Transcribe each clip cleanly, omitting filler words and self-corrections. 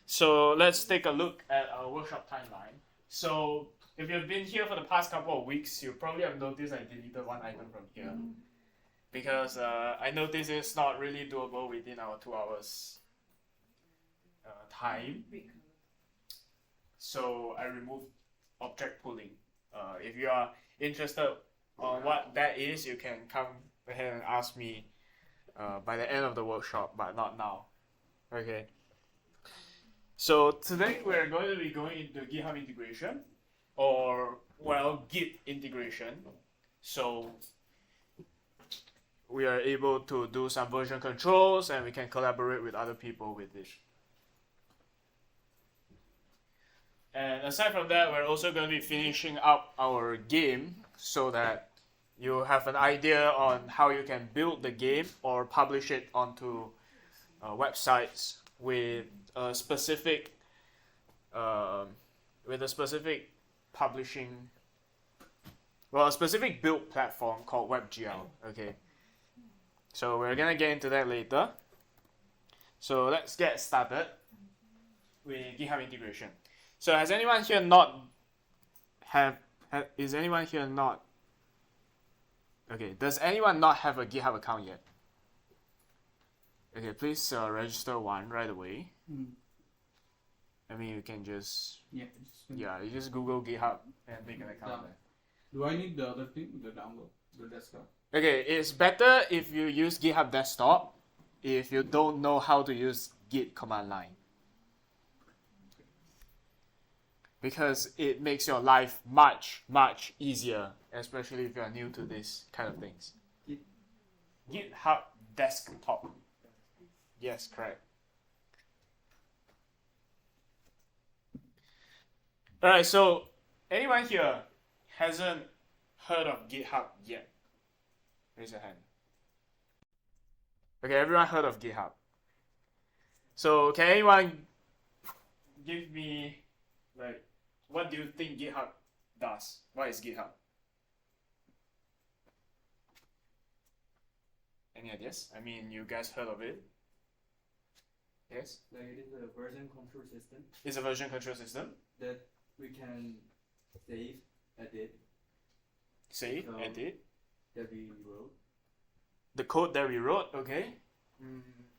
So let's take a look at our workshop timeline. So if you've been here for the past couple of weeks, you probably have noticed I deleted one item from here because I noticed it's not really doable within our 2 hours time. So I removed object pooling. If you are interested on what that is, you can come ahead and ask me by the end of the workshop, but not now. Okay. So today we're going to be going into GitHub integration, or well, Git integration. So we are able to do some version controls and we can collaborate with other people with this. And aside from that, we're also going to be finishing up our game so that you have an idea on how you can build the game or publish it onto websites with a specific publishing, a specific build platform called WebGL. Okay, so we're gonna get into that later. So let's get started with GitHub integration. So has anyone here is anyone here not? Okay, does anyone not have a GitHub account yet? Okay, please register one right away. I mean, you can just you just Google GitHub and make an account there. Do I need the other thing, the download, the desktop? Okay, it's better if you use GitHub Desktop if you don't know how to use Git command line, because it makes your life much easier, especially if you are new to this kind of things. GitHub Desktop. Yes, correct. Alright, so anyone here hasn't heard of GitHub yet? Raise your hand. Okay, everyone heard of GitHub. So can anyone give me, like, what do you think GitHub does? What is GitHub? Any ideas? I mean, you guys heard of it? Yes? Like it is a version control system It's a version control system. that we can save, edit Save, So- edit. that we wrote. The code that we wrote, okay.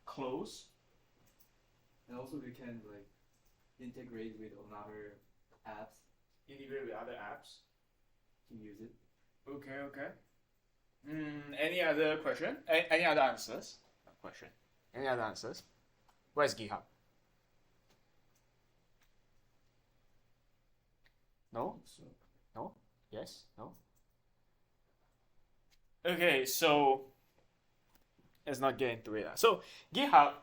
Close. And also we can like integrate with another apps Integrate with other apps. to use it. Okay. Any other question? Any other answers? Question. Any other answers? Where's GitHub? No? So No? Yes? No? Okay, so let's not get into it. So GitHub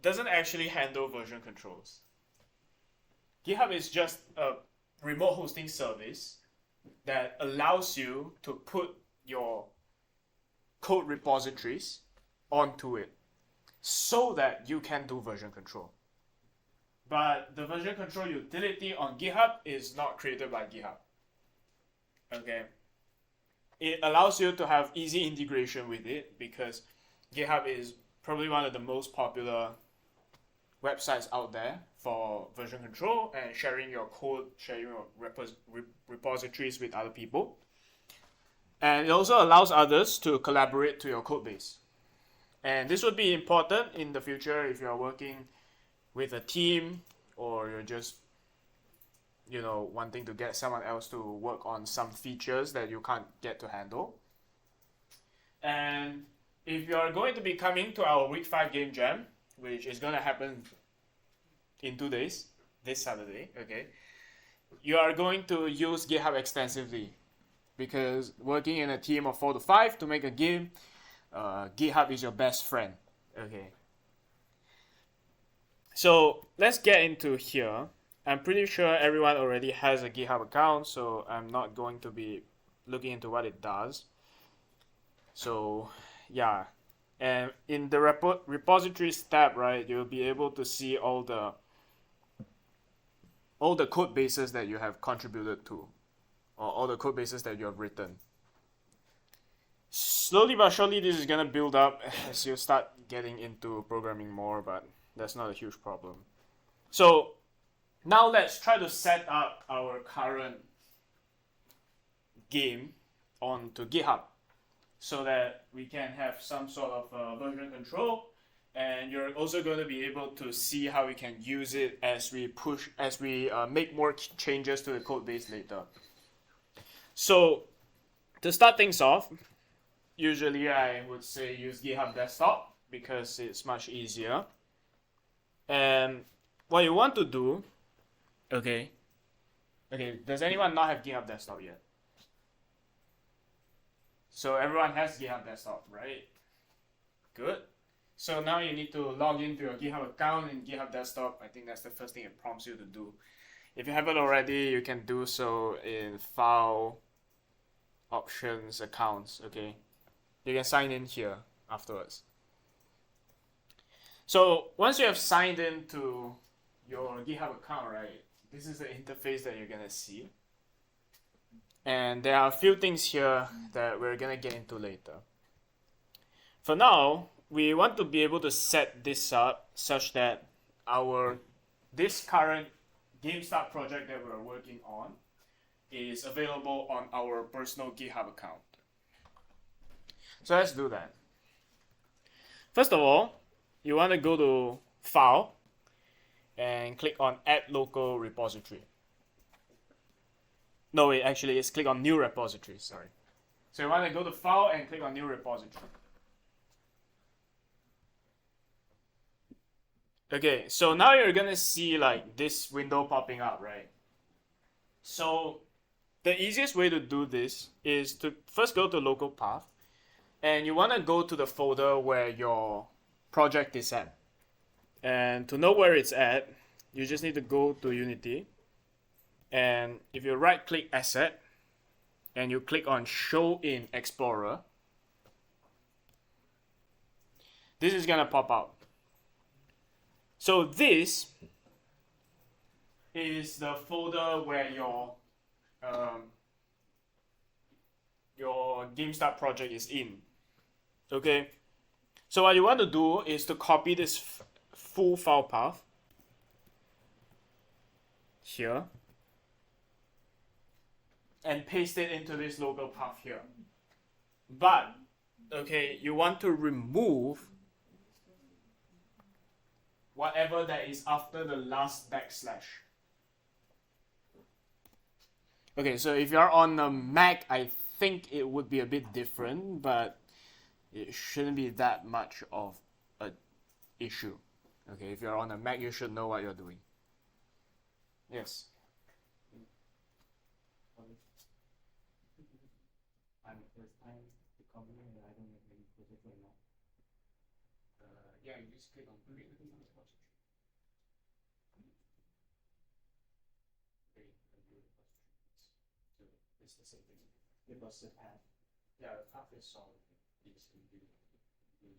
doesn't actually handle version controls. GitHub is just a remote hosting service that allows you to put your code repositories onto it so that you can do version control. But the version control utility on GitHub is not created by GitHub. Okay. It allows you to have easy integration with it because GitHub is probably one of the most popular websites out there for version control and sharing your code, sharing your repositories with other people. And it also allows others to collaborate to your code base. And this would be important in the future if you're working with a team or you're just wanting to get someone else to work on some features that you can't get to handle. And if you're going to be coming to our week 5 game jam, which is going to happen in 2 days, this Saturday, okay, you are going to use GitHub extensively because working in a team of 4 to 5 to make a game, GitHub is your best friend. Okay. So let's get into here. I'm pretty sure everyone already has a GitHub account, so I'm not going to be looking into what it does. So yeah, and in the repositories tab, right, you'll be able to see all the code bases that you have contributed to, or all the code bases that you have written. Slowly but surely, this is gonna build up as you start getting into programming more, but that's not a huge problem. So now let's try to set up our current game onto GitHub so that we can have some sort of version control, and you're also going to be able to see how we can use it as we make more changes to the code base later. So to start things off, usually I would say use GitHub Desktop because it's much easier. And what you want to do, okay, does anyone not have GitHub Desktop yet? So everyone has GitHub Desktop, right? Good. So now you need to log into your GitHub account in GitHub Desktop. I think that's the first thing it prompts you to do. If you haven't already, you can do so in File, Options, Accounts, okay? You can sign in here afterwards. So once you have signed into your GitHub account, right, this is the interface that you're gonna see. And there are a few things here that we're gonna get into later. For now, we want to be able to set this up such that this current GameStart project that we're working on is available on our personal GitHub account. So let's do that. First of all, you want to go to File and click on Add Local Repository. No, wait, actually, it's click on New Repository, sorry. So you want to go to File and click on New Repository. Okay, so now you're gonna see like this window popping up, right? So the easiest way to do this is to first go to local path, and you want to go to the folder where your project is at. And to know where it's at, you just need to go to Unity, and if you right click Asset and you click on Show in Explorer, this is gonna pop out. So this is the folder where your GameStart project is in. Okay, so what you want to do is to copy this full file path here and paste it into this local path here. But okay, you want to remove whatever that is after the last backslash. Okay, so if you're on a Mac, I think it would be a bit different, but it shouldn't be that much of an issue. Okay, if you're on a Mac, you should know what you're doing. Yes. I'm the first time to come here and I don't have any project right now. Yeah, you just click on create the repository. Create a new repository. So it's the same thing. Give us the path. Yeah, the path is solid.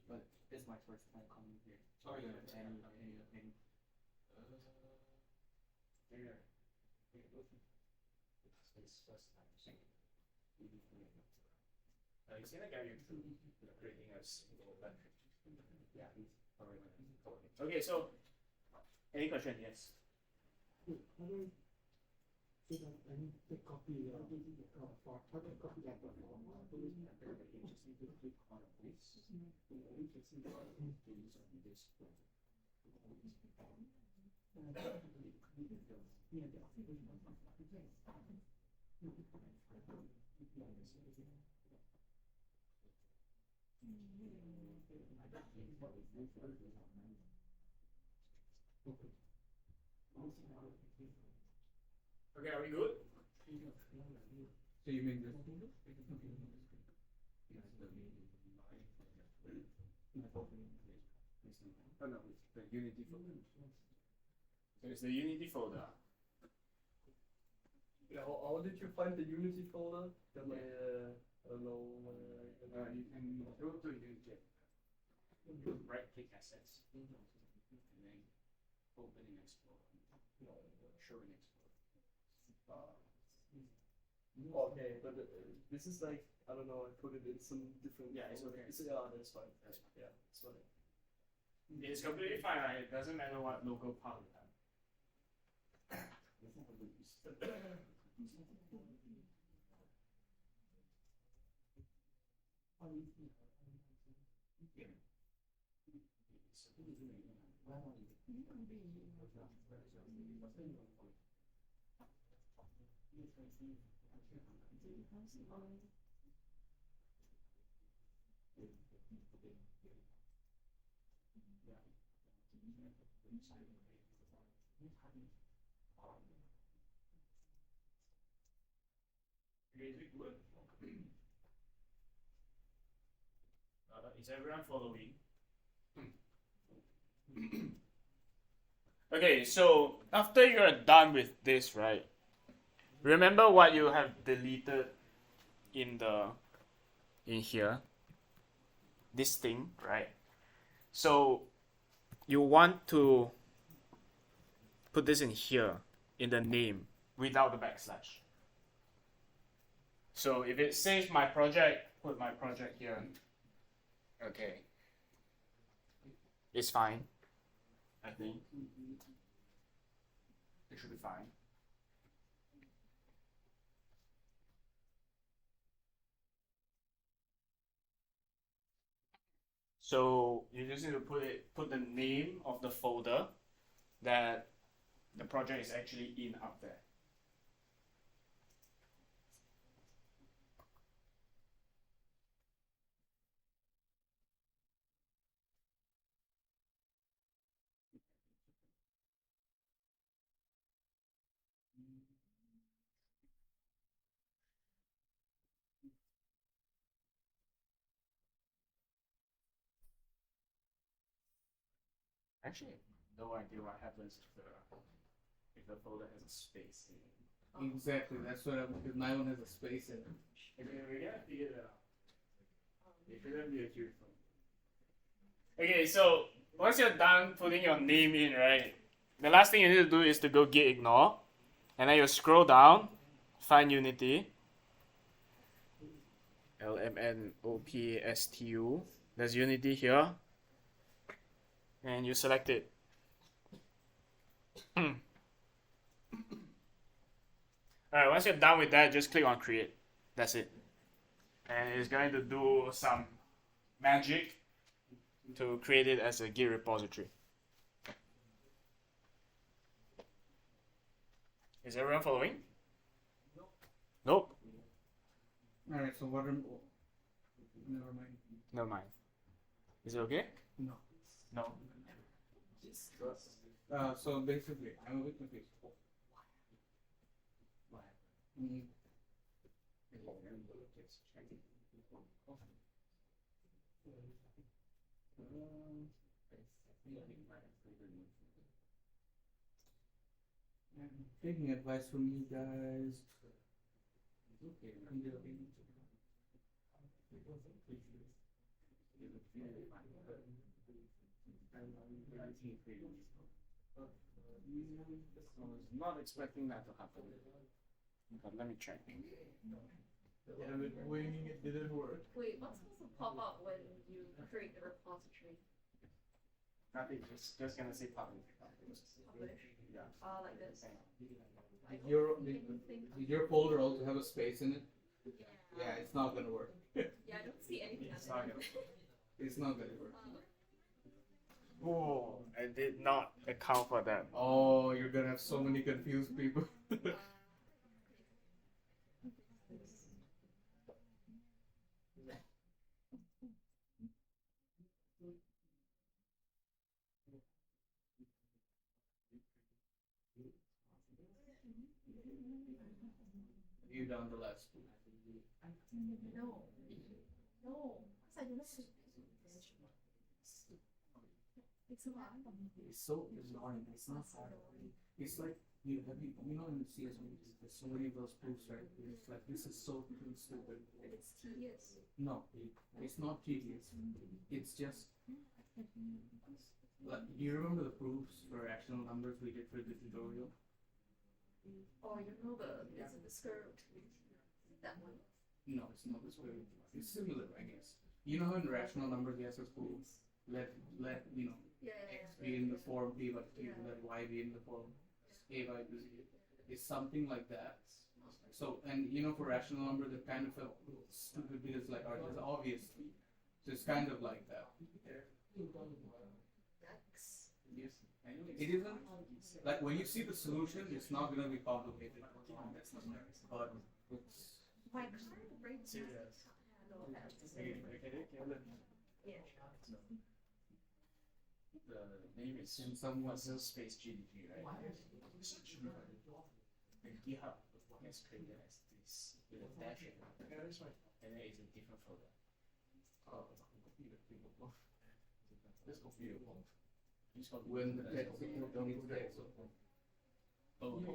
But it's my first time coming here. Oh, yeah. Any There. It's first time. So it's gonna guide you through creating a single metric. Yeah. Okay, so any question? Yes. Okay, are we good? So you mean this? Oh no, the Unity folder. So it's the Unity folder. Yeah, how did you find the Unity folder? That I don't know. You can go to Unity. Right click assets. And then open in Explorer. Show in Explorer. Okay, but this is like, I don't know, I put it in some different. Yeah, it's okay. Yeah, that's fine. Yeah, it's fine. It's completely fine, right? It doesn't matter what local path you have. Is everyone following? Okay, so after you're done with this, right? Remember what you have deleted in here, this thing, right? So you want to put this in here in the name without the backslash. So if it says my project, put my project here. Okay. It's fine. I think. It should be fine. So you just need to put the name of the folder that the project is actually in up there. Actually, no idea what happens if the folder has a space in it. Exactly, that's what because my one has a space in it. Okay, we gotta figure that out. It shouldn't be a huge problem. Okay, so once you're done putting your name in, right, the last thing you need to do is to go git ignore, and then you scroll down, find Unity, LMNOPSTU. There's Unity here, and you select it. Alright, once you're done with that, just click on create. That's it. And it's going to do some magic to create it as a Git repository. Is everyone following? Nope. Alright, so what am never mind. Never mind. Is it okay? No. No. So basically, I'm a bit confused. Mm. I'm taking advice from you guys. I was not expecting that to happen. But let me check. Yeah, but winging it didn't work. Wait, what's supposed to pop up when you create the repository? Nothing, just gonna say public. Publish? Yeah. Like this. Did your folder also have a space in it? Yeah, it's not gonna work. Yeah, I don't see anything It's on not it. gonna It's not gonna work. Oh, I did not account for that. Oh, you're gonna have so many confused people. You done the last two. No. No. Because I don't know. It's so hard. It's so annoying. It's not hard. It's like you know in the CSV there's so many of those proofs, right? It's like this is so stupid. It's tedious. No, it's not tedious. It's just like do you remember the proofs for rational numbers we did for the tutorial? Or you know is it the skirt? That one. No, it's not this way. It's similar, I guess. You know how in rational numbers we have this proof? Let X be in the form P by Q, then Y be in the form A by B. It's something like that. So, and for rational number, that kind of felt stupid because like, it's obvious. So it's kind of like that. Yikes. Yes. It isn't like when you see the solution, it's not gonna be complicated. But it's My current brain doesn't handle that. Yeah. The name is in some ways. Puzzle Space GDP, right? And GitHub has created as this with a dash in it. And then it's a different folder. It's called When the text don't text. Oh, okay.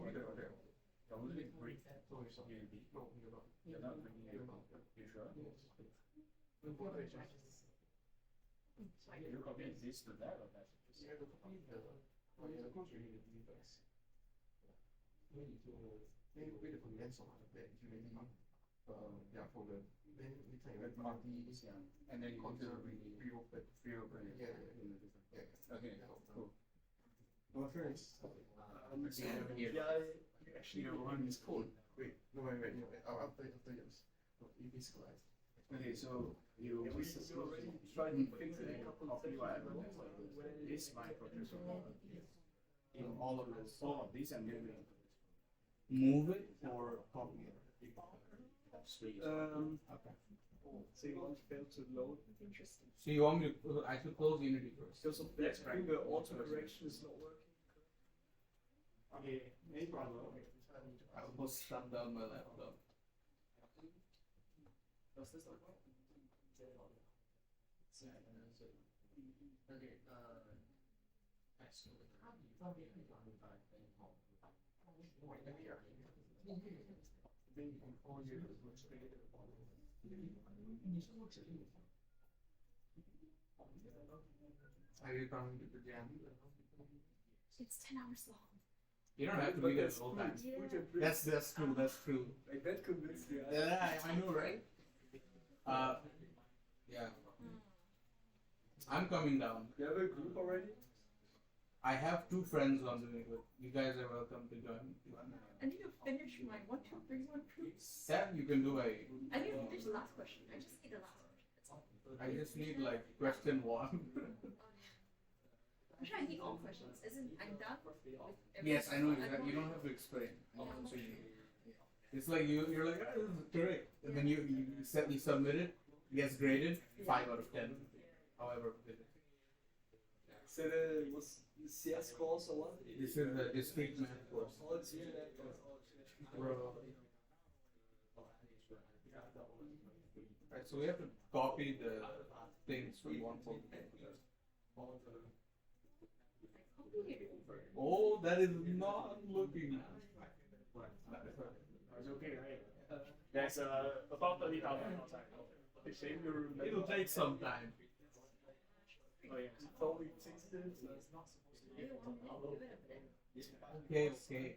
Don't really break that unity. You're not bringing it. You sure? You copy this to that or that? And then you want to reopen it. Okay, cool. Well, first, Actually, the one is code. wait, no, after yours. You visualize. Okay, so you try to fix it in copy whatever. This microcontroller. In all of this, all of these I'm moving. Move it or copy it. Straight. Okay. So you want fail to load. Interesting. So you want me to? I should close Unity first. Because of that, the auto correction is not working. Okay, no problem. I almost shut down my laptop. Does this work? Okay, Are you coming to the jam? It's 10 hours long. You don't have to be there the whole time. Yeah. That's true. That's true. Like that convinced me. Yeah, I know, right? Yeah. I'm coming down. You have a group already? I have 2 friends who I'm doing it with. You guys are welcome to join. I need to finish my 1, 2, 3, 1 proofs. Yeah, you can do a. I need to finish the last question. I just need the last question. That's all. I just need like question 1. I'm sure I need all questions. Isn't I'm done with everything. Yes, I know. don't You don't have to explain. So it's like you're like, oh, this is correct, and then you submit it. It gets graded 5 out of 10. However, So was the CS course or what? this is the discrete math course. Oh, it's internet course. Right, so we have to copy the things from one folder. Oh, that is not looking. It's okay, right? There's about 30,000 outside. It'll take some time. Oh, yeah. It's only 16, so it's not supposed to be. Okay.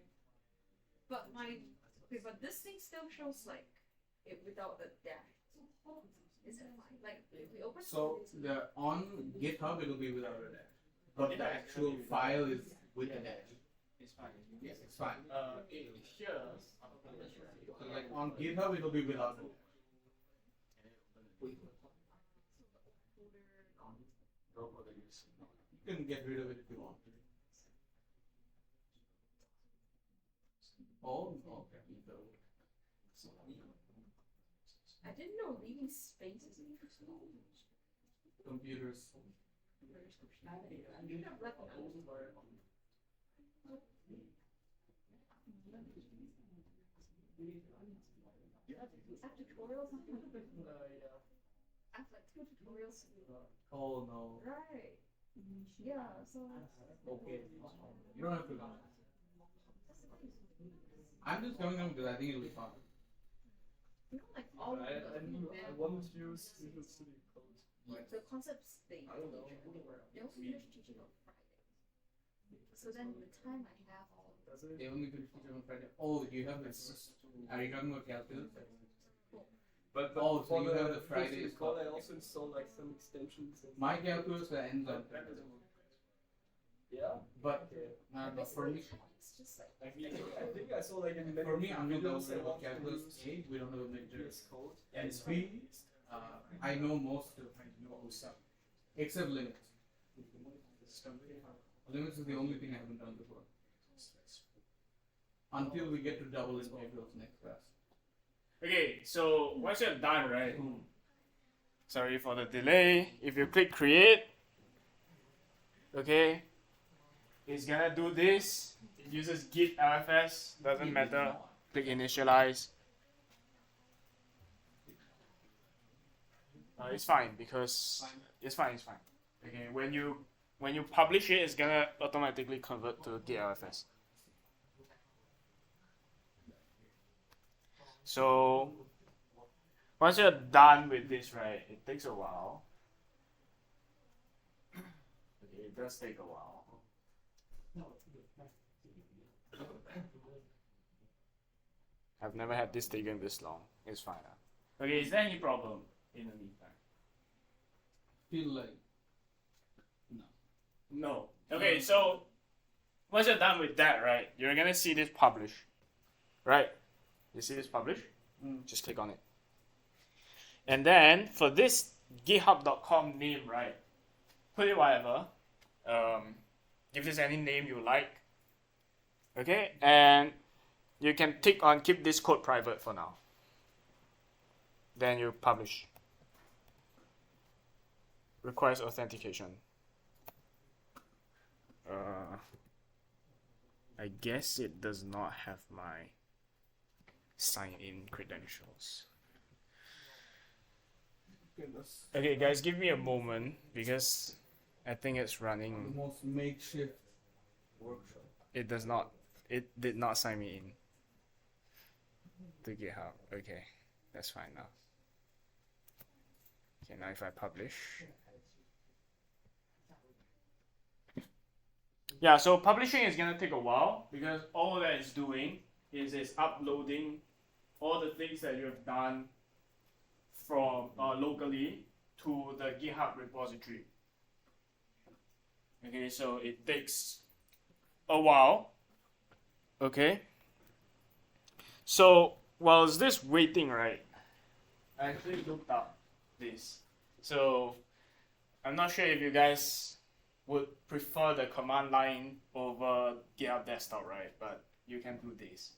But this thing still shows like it without the dash. Is it fine? Like if we open So on GitHub it'll be without a dash, but the actual file is with a dash. It's fine. Yes, it's fine. Here, So like on GitHub it'll be without a dash. You can get rid of it if you want. Oh, okay. I didn't know leaving space is interesting. Computers. I should have left an underscore. I have tutorials on I have like 2 tutorials to do. Oh no. Right. Yeah, so Okay. You don't have to come. I'm just coming up because I think it'll be fun. you know like all of I the wanted to use Visual Studio Code. the concepts they teach, they also finish teaching on Friday. So then the time I have Does it? They only finish teaching on Friday. Oh, you have this. Are you talking about calculus? But Oh, so for you have the Visual Friday Studio stuff. Code, I also installed like some extensions. And My calculus ends on Friday. But for me, It's just like I think I saw like in many for me, I'm not videos aware about of calculus use A. We don't know the major. VS Code. And B, I know most of the stuff except limits. Limits is the only thing I haven't done before. Until we get to double integrals next class. Okay, so once you're done, right? Sorry for the delay. If you click create, okay, it's gonna do this. It uses git LFS, doesn't matter. Click initialize. It's fine because it's fine. Okay, when you publish it, it's gonna automatically convert to git LFS. So once you're done with this, right, it takes a while. Okay, it does take a while. I've never had this taken this long. It's fine. Okay, is there any problem in the meantime? Feel like No. Okay, so once you're done with that, right, you're gonna see this publish. Right? You see this publish? Just click on it. And then for this github.com name, right, put it whatever. Give this any name you like. Okay, and you can tick on keep this code private for now. Then you publish. Requires authentication. I guess it does not have my sign-in credentials. Okay, guys, give me a moment because I think it's the running. most makeshift workshop. It does not. It did not sign me in to GitHub. Okay, that's fine now. Okay, now if I publish. Yeah, so publishing is gonna take a while because all that it's doing is it's uploading all the things that you have done from locally to the GitHub repository. Okay, so it takes a while. Okay. So whilst this waiting, right, I actually looked up this. So I'm not sure if you guys would prefer the command line over GitHub desktop, right? But you can do this.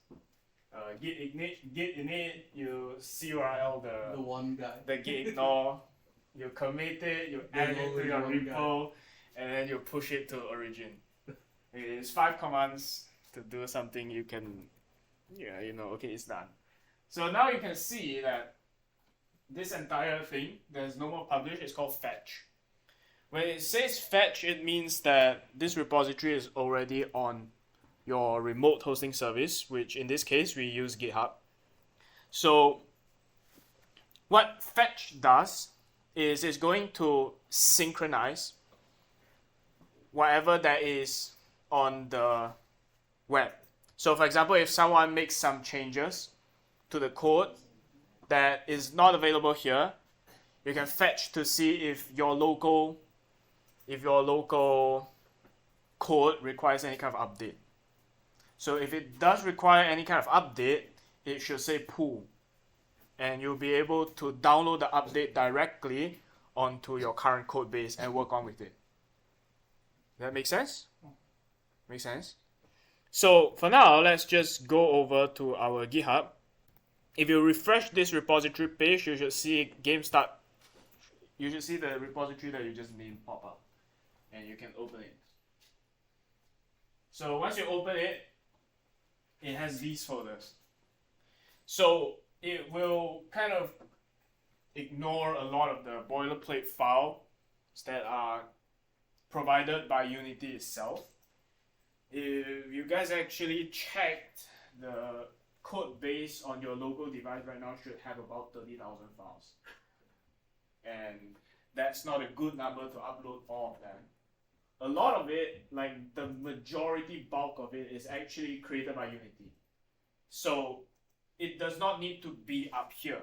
Git init, you CURL The one guy. the git ignore, you commit it, you add it to your only one repo, and then you push it to origin. It's 5 commands to do something you can, okay, it's done. So now you can see that this entire thing, there's no more publish, it's called fetch. When it says fetch, it means that this repository is already on your remote hosting service, which in this case we use GitHub. So what fetch does is it's going to synchronize whatever that is on the web. So for example, if someone makes some changes to the code that is not available here, you can fetch to see if your local code requires any kind of update. So if it does require any kind of update, it should say pull. And you'll be able to download the update directly onto your current code base and work on with it. Does that make sense? Make sense? So for now, let's just go over to our GitHub. If you refresh this repository page, you should see GameStart. You should see the repository that you just named pop up. And you can open it. So once you open it, it has these folders. So it will kind of ignore a lot of the boilerplate files that are provided by Unity itself. If you guys actually checked the code base on your local device right now should have about 30,000 files. And that's not a good number to upload all of them. A lot of it, like the majority bulk of it, is actually created by Unity. So it does not need to be up here,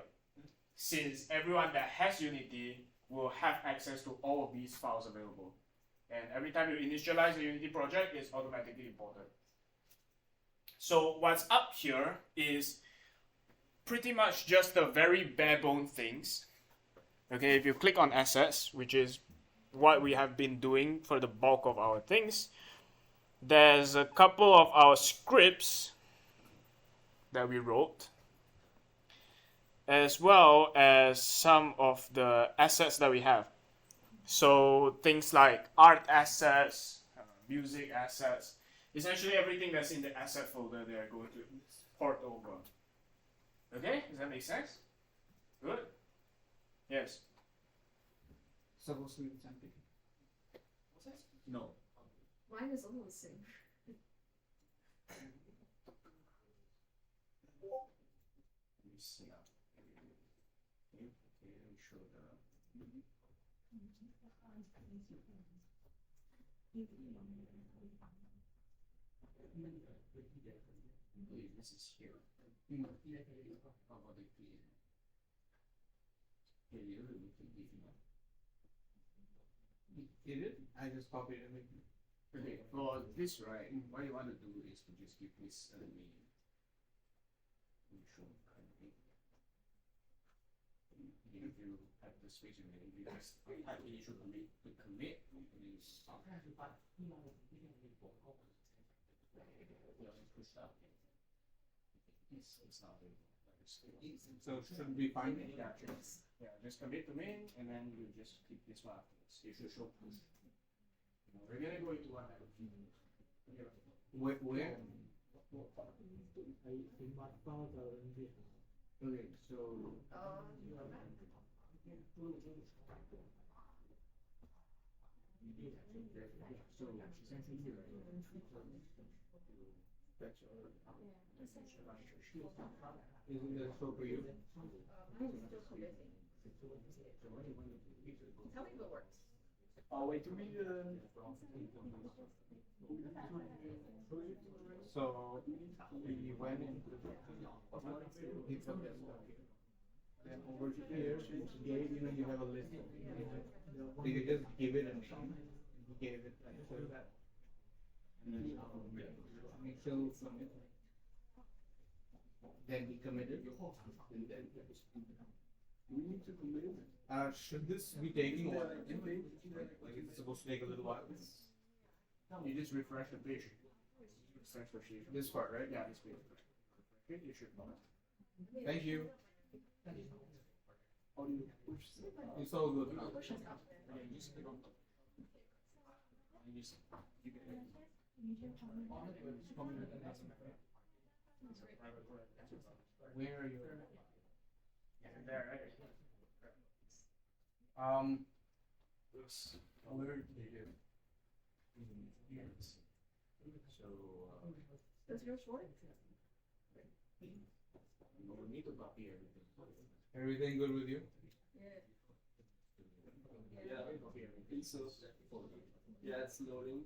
since everyone that has Unity will have access to all of these files available. And every time you initialize a Unity project, it's automatically imported. So what's up here is pretty much just the very bare bone things. Okay, if you click on assets, which is what we have been doing for the bulk of our things, there's a couple of our scripts that we wrote, as well as some of the assets that we have. So things like art assets, music assets, essentially everything that's in the asset folder they are going to port over. Okay, does that make sense? Good? Yes. Supposed to be empty. No. Mine is almost the same. Let me see now. Okay, let me show the. This is here. How about the key? Here, you really can give me. Did it? I just copied it. Okay, for this, right, what you want to do is to just give this a name. If you have the space in there, you just type initial commit to commit, and then you stop. Push up. It's not very So should be fine. yeah, just commit to main, and then you just click this one afterwards. You should show push. We're gonna go into one. Where? Okay, so isn't that so for you? Mine is still committing. Tell me if it works. Oh wait, do we So we went into then over here, gave, you have a list. So you just give it a name. You gave it like that. Initial commit. Then we committed. And then we need to commit? should this be taking a while? Like it's supposed to take a little while. You just refresh the page. Refresh the page. This part, right? Yeah, this page. Okay, you should know. Thank you. How do you push? It's all good now. Push us up there. Yeah, you just click on. You just you can. Where are you? Yeah, there, right? Where did you? Yes. So, Does yours work? we need to copy everything. Everything good with you? Yeah. Yeah, I think so. Yeah, it's loading.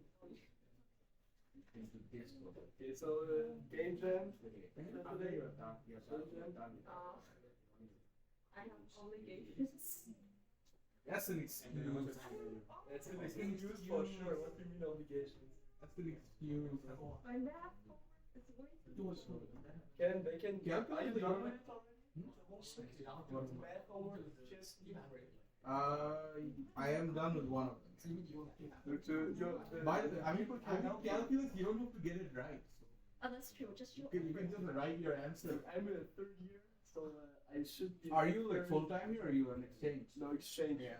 Okay, so game jam. I have obligations. That's an excuse. That's an excuse for sure. What do you mean obligations? That's an excuse. My math is way too They can are you done with it already? Math homework is just I am done with one of them. By the way, I mean, for calculus, you don't have to get it right. Oh, that's true. Just you. You can just write your answer. I'm in a third year, so I should be. Are you like full time here or are you an exchange? No exchange. Yeah.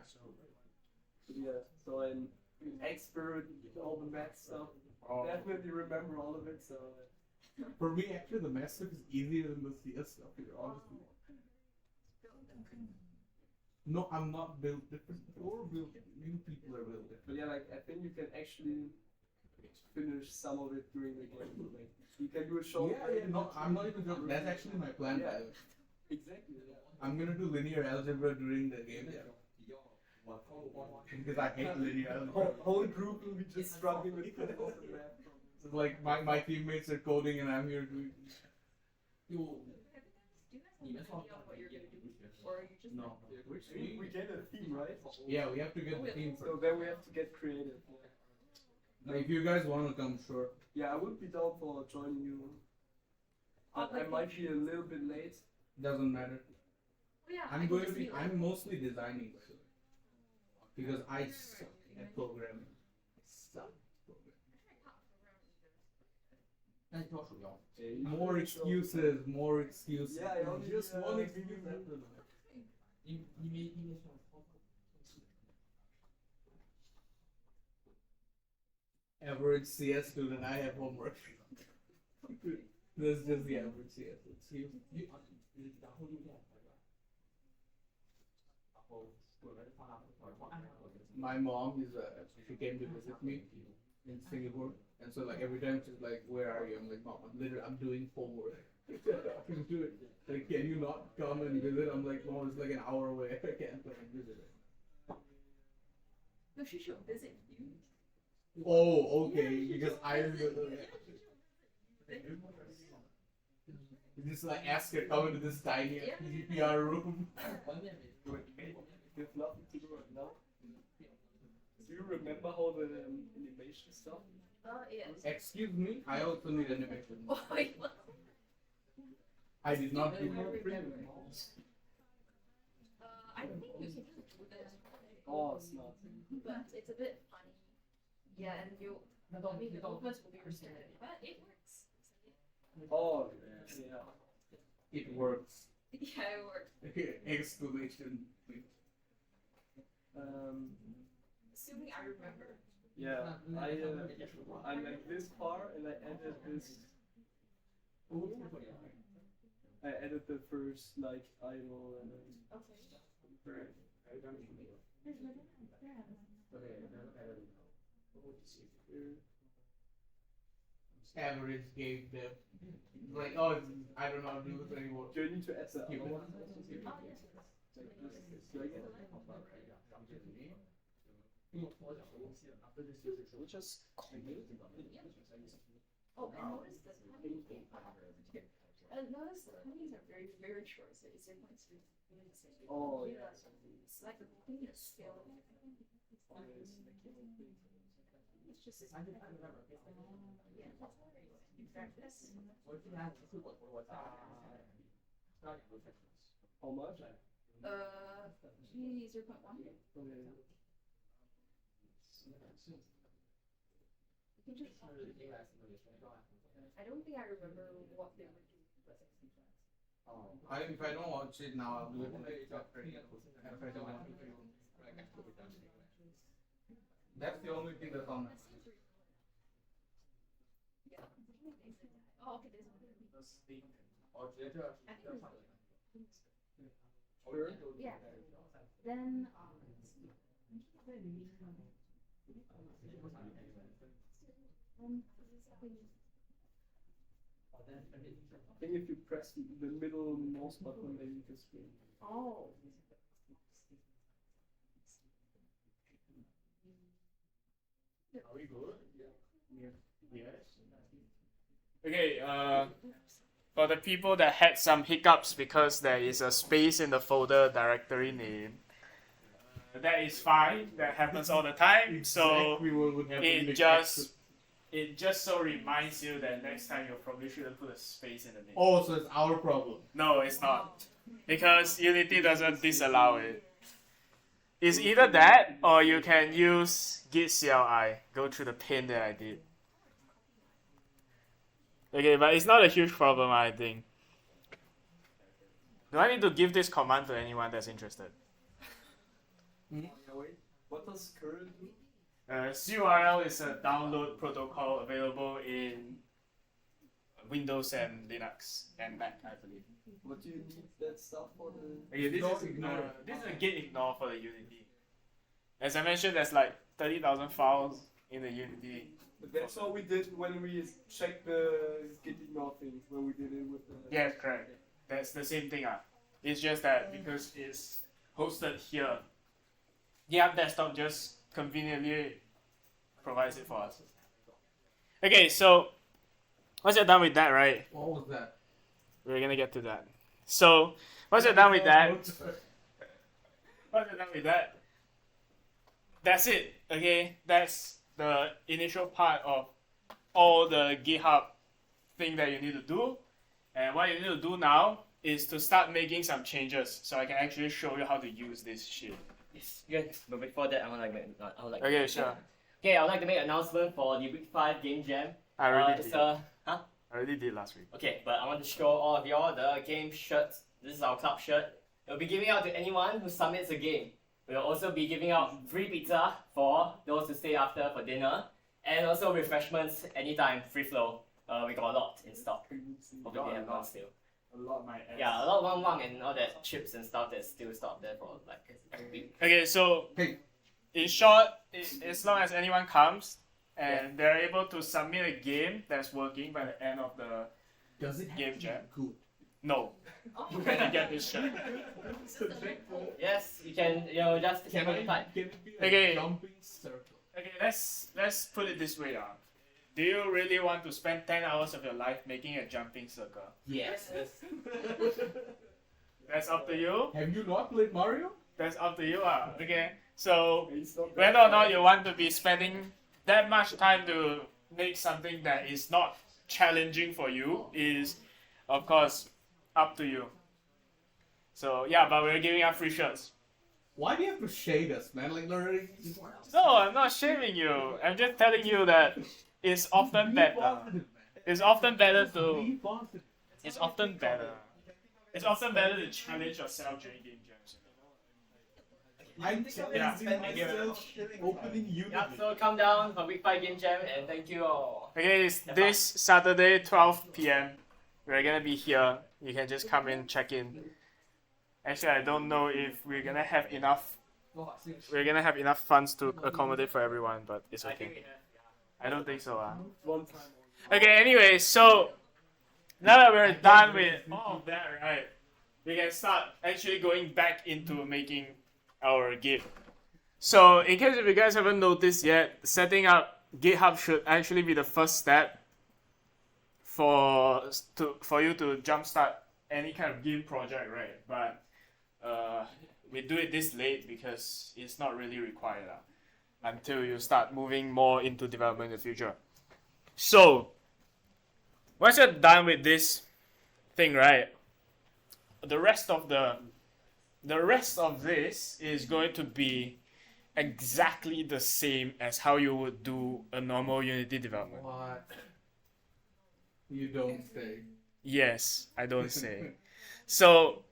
So I'm an expert in all the math stuff. Definitely remember all of it. So. For me, actually, the math stuff is easier than the CS stuff. Here, honestly. No, I'm not built different. Or built. New people are built different. But yeah, like I think you can actually finish some of it during the game. Like you can do a short. Yeah, no, I'm not even joking. That's actually my plan. Yeah. By the way. Exactly. Yeah. I'm gonna do linear algebra during the game. Yeah. Because I hate linear algebra. Whole group will be just struggling with math problems. So like my teammates are coding and I'm here doing. Do you guys have an idea of what you're gonna do, or are you just No. We get a theme, right? Yeah, we have to get the theme So first. then we have to get creative. Yeah. Like, if you guys want to come, sure. Yeah, I would be down for joining you. But I might be a little bit late. Doesn't matter. Oh, yeah, I I'm can going to just be. meet, like, I'm mostly designing, by the way, because I suck at programming. I suck at programming. More excuses. More excuses. Yeah, I only just one really excuse that. after another. Average CS student, I have homework. That's just the average CS. It's you. My mom is she came to visit me in Singapore, and so like every time she's like, "Where are you?" I'm like, "Mom, I'm doing homework." I can do it. Like, can you not come and visit? I'm like, "Mom, it's like an hour away. I can't come and visit it." No, she should visit you. Oh, okay. Yeah, she Because should I visit remember. you. Yeah, she should visit you. Just like ask her come into this tiny Yeah. GPR room. There's nothing to do right now. Do you remember how the animation stuff? Yes. Excuse me, I also need animation. Oh, wait, what? I did not do my I remember. premium. I think you can just do this, Oh, it's not. but it's a bit funny. Yeah, and the movements will be restricted, but it works. Oh, yeah. It works. Yeah, it works. Exclamation. Assuming I remember. Yeah, I'm at this far and I added this. I added the first like idol and then. Okay. Average game dev. Like, oh, I don't know how to do this anymore. Do you need to add the Skip other it. one? Just Oh, and notice the timings. And notice the timings are very, very short, so it's like Oh, yeah. It's like the thing is still. It's just. Yeah, that's in practice. how much? 0.1. You can just. I don't think I remember what they were doing. If I don't watch it now, I'll do it next chapter. If I don't want to do that's the only thing that's on my mind. Yeah. Oh, okay, there's one. Yeah. Then, I think if you press the middle mouse button, then you can screen. oh. Are we good? Yeah. Yes. Okay, for the people that had some hiccups because there is a space in the folder directory name, that is fine. That happens all the time. So Exactly what would happen it next just so reminds you that next time you probably shouldn't put a space in the name. Oh, so it's our problem. No, it's not. Because Unity doesn't disallow it. It's either that or you can use git CLI. Go through the pain that I did. Okay, but it's not a huge problem, I think. Do I need to give this command to anyone that's interested? Yeah, wait. What does current do? CURL is a download protocol available in Windows and Linux and Mac, I believe. What do you need that stuff for the? Okay, this is a git ignore for the Unity. As I mentioned, there's like 30,000 files in the Unity. But that's what we did when we checked the git ignore thing, when we did it with the. Yes, correct. That's the same thing. It's just that because it's hosted here, GitHub Desktop just conveniently provides it for us. Okay, so once you're done with that, right? What was that? We're gonna get to that. So once you're done with that, that's it. Okay, that's the initial part of all the GitHub thing that you need to do. And what you need to do now is to start making some changes so I can actually show you how to use this shit. Yes, yes. But before that, I would like. Okay, sure. Okay, I would like to make an announcement for the Week 5 Game Jam. I already It's did. huh? I already did last week. Okay, but I want to show all of y'all the game shirt. This is our club shirt. We'll be giving out to anyone who submits a game. We'll also be giving out free pizza for those who stay after for dinner, and also refreshments anytime, free flow. We got a lot in stock. Hopefully they have one still. A lot of my ass. Yeah, a lot of wang wang and all that chips and stuff that's still stocked there for like a week. Okay, so Hey. in short, as long as anyone comes and they're able to submit a game that's working by the end of the Does it have Game to Jam. be good? no, you can get this shirt. Yes, you can just take a type. Can it be a Okay. jumping circle? Okay, let's put it this way. Do you really want to spend 10 hours of your life making a jumping circle? Yes. That's up to you. Have you not played Mario? That's up to you. Okay, so It's not whether or not you want to be spending that much time to make something that is not challenging for you is, of course, up to you. So yeah, but we're giving out free shirts. Why do you have to shade us, man? Like literally. No, I'm not shaming you. I'm just telling you that it's often Be better. positive, man. It's often better to. Be positive. It's often better. It's often better to challenge yourself during game jams. I'm Yeah. challenging myself opening Unity. Yeah, so come down for Week 5 Game Jam and thank you all. Okay, it's this Saturday, 12 p.m. We're gonna be here. You can just come in, check in. Actually, I don't know if we're gonna have enough. We're gonna have enough funds to accommodate for everyone, but it's I think okay. we have. I don't think so. one time. Okay. Anyway, so now that we're done with all of that, right? We can start actually going back into making our game. So, in case if you guys haven't noticed yet, setting up GitHub should actually be the first step for you to jumpstart any kind of game project, right? But we do it this late because it's not really required until you start moving more into development in the future. So, once you're done with this thing, right? The rest of this is going to be exactly the same as how you would do a normal Unity development. What? You don't say. Yes, I don't say. So,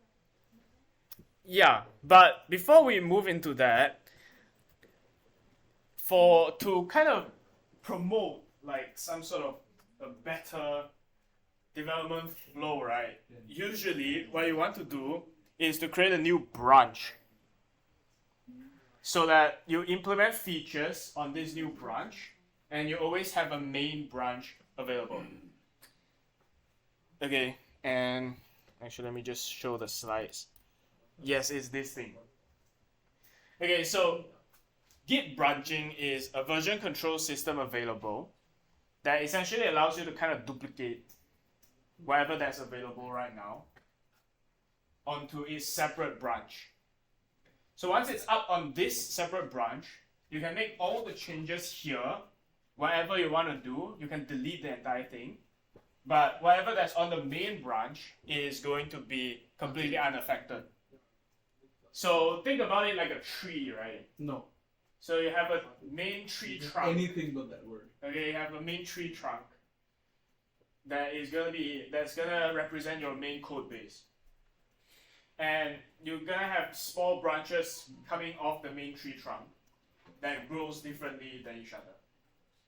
yeah, but before we move into that, to kind of promote like some sort of a better development flow, right? Usually, what you want to do is to create a new branch so that you implement features on this new branch and you always have a main branch available. Okay, and actually let me just show the slides. Yes, it's this thing. Okay, so Git branching is a version control system available that essentially allows you to kind of duplicate whatever that's available right now onto its separate branch. So once it's up on this separate branch, you can make all the changes here, whatever you want to do. You can delete the entire thing, but whatever that's on the main branch is going to be completely unaffected. So think about it like a tree, right? No. So you have a main tree trunk. Anything but that word. Okay, you have a main tree trunk that's gonna represent your main code base. And you're gonna have small branches coming off the main tree trunk that grows differently than each other.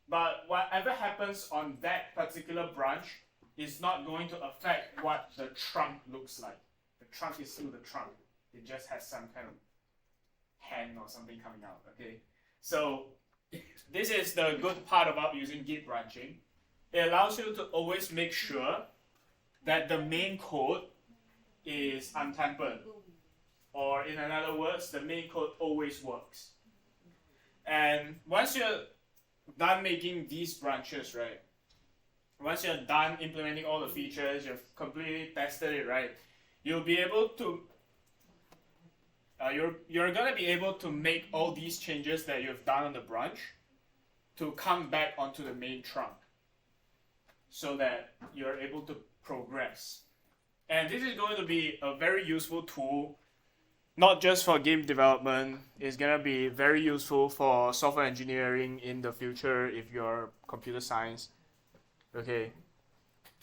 But whatever happens on that particular branch is not going to affect what the trunk looks like. The trunk is still the trunk. It just has some kind of hand or something coming out, okay? So this is the good part about using Git branching. It allows you to always make sure that the main code is untampered. Or in other words, the main code always works. And once you're done making these branches, right? Once you're done implementing all the features, you've completely tested it, right? You'll be able to you're gonna be able to make all these changes that you've done on the branch to come back onto the main trunk so that you're able to progress. And this is going to be a very useful tool, not just for game development. It's going to be very useful for software engineering in the future if you're computer science. Okay.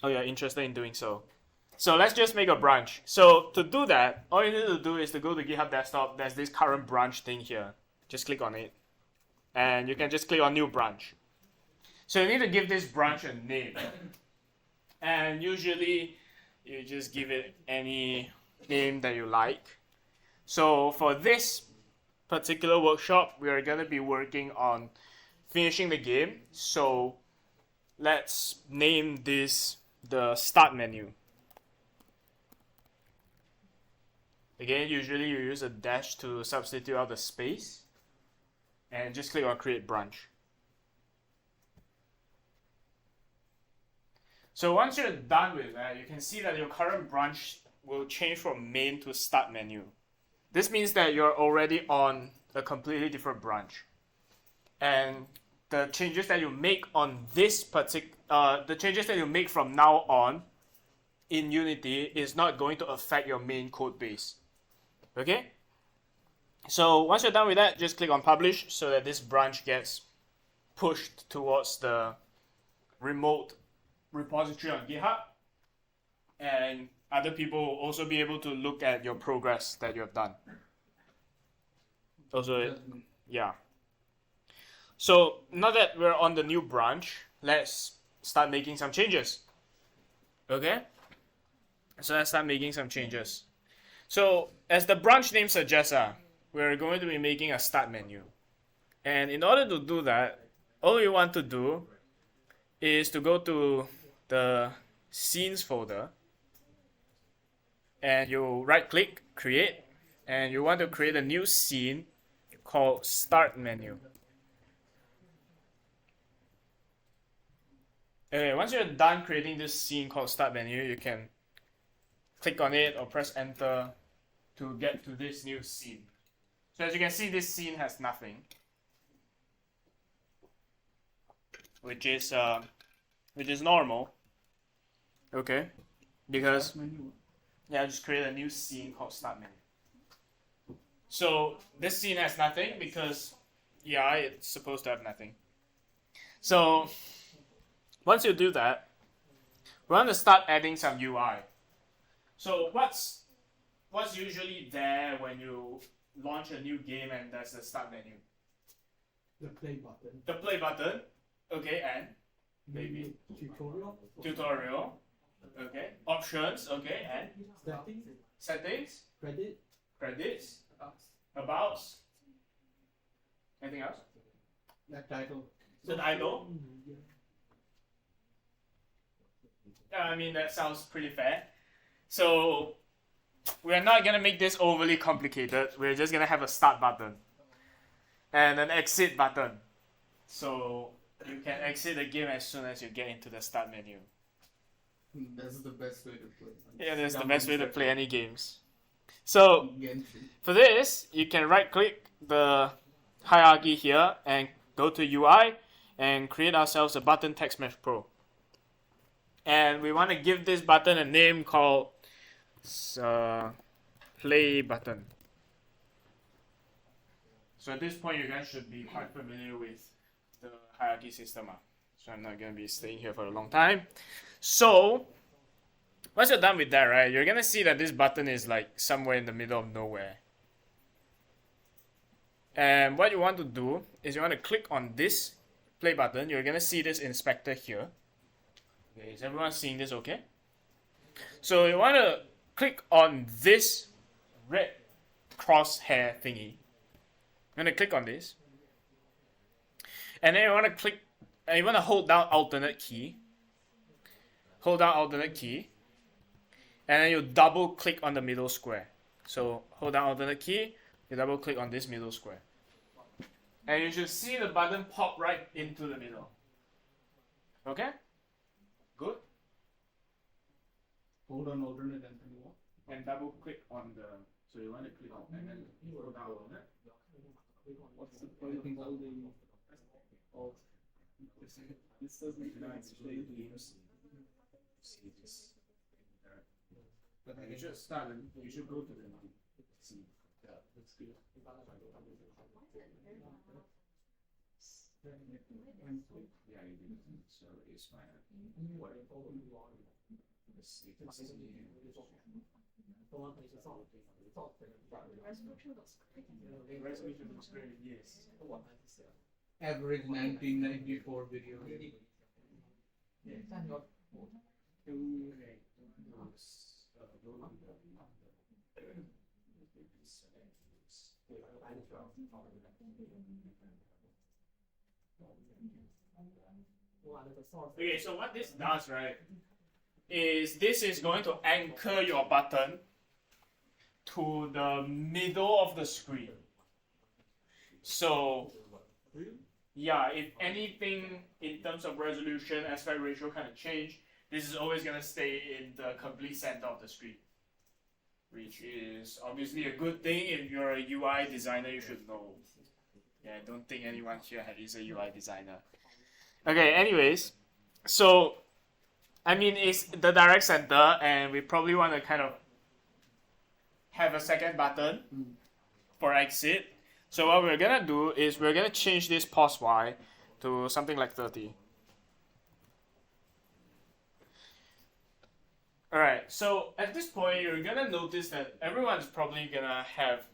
Oh, you're interested in doing so. So let's just make a branch. So to do that, all you need to do is to go to GitHub Desktop. There's this current branch thing here. Just click on it. And you can just click on new branch. So you need to give this branch a name. And usually you just give it any name that you like. So for this particular workshop, we are going to be working on finishing the game. So let's name this the start menu. Again, usually you use a dash to substitute out the space. And just click on create branch. So once you're done with that, you can see that your current branch will change from main to start menu. This means that you're already on a completely different branch. And the changes that you make on this the changes that you make from now on in Unity is not going to affect your main code base. Okay? So once you're done with that, just click on publish so that this branch gets pushed towards the remote repository on GitHub. And other people will also be able to look at your progress that you have done. Also, yeah. So now that we're on the new branch, let's start making some changes. Okay? So let's start making some changes. So as the branch name suggests, we're going to be making a start menu. And in order to do that, all you want to do is to go to the scenes folder and you right click, create, and you want to create a new scene called start menu. Okay, once you're done creating this scene called start menu, you can click on it or press enter to get to this new scene. So as you can see, this scene has nothing, which is normal. Okay, because yeah, just create a new scene called start menu. So this scene has nothing because yeah, it's supposed to have nothing. So once you do that, we want to start adding some UI. So what's usually there when you launch a new game and there's the start menu? The play button. The play button. Okay, and maybe tutorial. Okay, options. Okay, and settings. Credits. Abouts. Anything else? That title. The title. I mean, that sounds pretty fair. So we're not gonna make this overly complicated. We're just gonna have a start button and an exit button. So you can exit the game as soon as you get into the start menu. That's the best way to play. Yeah, that's the best way to play any games. So for this, you can right click the hierarchy here and go to UI and create ourselves a button text mesh pro. And we want to give this button a name called play button. So at this point, you guys should be quite familiar with the hierarchy system. So I'm not going to be staying here for a long time. So once you're done with that, right, you're going to see that this button is like somewhere in the middle of nowhere. And what you want to do is you want to click on this play button. You're going to see this inspector here. Okay, is everyone seeing this okay? So you want to click on this red crosshair thingy. I'm going to click on this. And then you want to click, and you want to hold down alternate key. Hold down alternate key. And then you double click on the middle square. So hold down alternate key, you double click on this middle square. And you should see the button pop right into the middle. Okay? Good? Hold on alternate and what? And double click on the, so you want to click on and then hold down on it. What's the point of holding? This doesn't nice play games. But you should start. You should go to the see. Yeah, that's good. Yeah, you do. So it's fine. Let's see. The resolution looks great. Resolution looks great. Yes. Average 1994 video. Okay, so what this does, right, is this is going to anchor your button to the middle of the screen. So, yeah, if anything in terms of resolution, aspect ratio kind of change, this is always going to stay in the complete center of the screen. Which is obviously a good thing. If you're a UI designer, you should know. Yeah, I don't think anyone here is a UI designer. Okay, anyways, so, I mean, it's the direct center, and we probably want to kind of have a second button for exit. So what we're gonna do is we're gonna change this pause Y to something like 30. Alright, so at this point you're gonna notice that everyone's probably gonna have